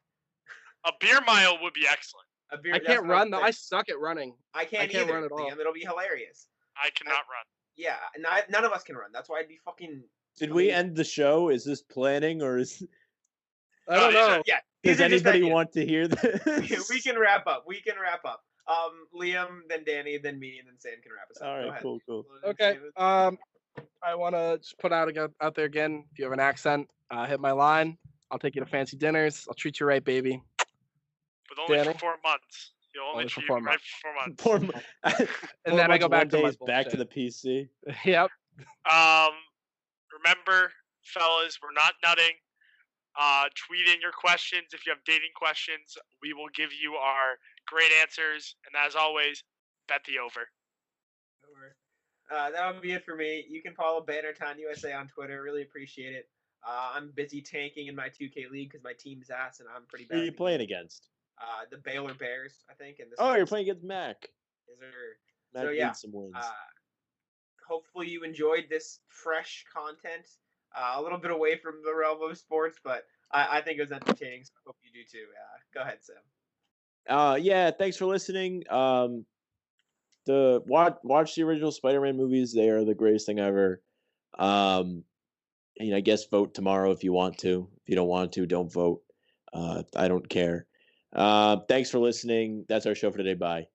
A beer mile would be excellent. A beer, I that's can't what I run though. I think. suck at running. I can't can't either, run at all. Liam. It'll be hilarious. I cannot run. Yeah, none of us can run. That's why I'd be fucking. Did we end the show? Is this planning or is I don't know. Yeah. does these are just anybody ideas. want to hear this? We can wrap up. Liam, then Danny, then me, and then Sam can wrap us up. All Go right, ahead. cool. Okay. I want to just put out there again. If you have an accent, hit my line. I'll take you to fancy dinners. I'll treat you right, baby. But only Danny? for 4 months. You'll only Only for treat 4 you right for 4 months. Poor, And then I go back to my back to bullshit. the PC. Yep. Remember, fellas, we're not nutting. Tweet in your questions if you have dating questions. We will give you our great answers. And as always, bet the over. That would be it for me. You can follow Bannertown USA on Twitter. Really appreciate it. I'm busy tanking in my 2K league because my team's ass and I'm pretty bad. Who are you playing against? The Baylor Bears, I think. And this Oh, you're is- playing against Mac. Is there? Mac So, yeah, needs some wins. Hopefully you enjoyed this fresh content. A little bit away from the realm of sports, but I think it was entertaining. So I hope you do too. Go ahead, Sam. Yeah, thanks for listening. Watch the original Spider-Man movies. They are the greatest thing ever. And I guess vote tomorrow if you want to. If you don't want to, don't vote. I don't care. Thanks for listening. That's our show for today. Bye.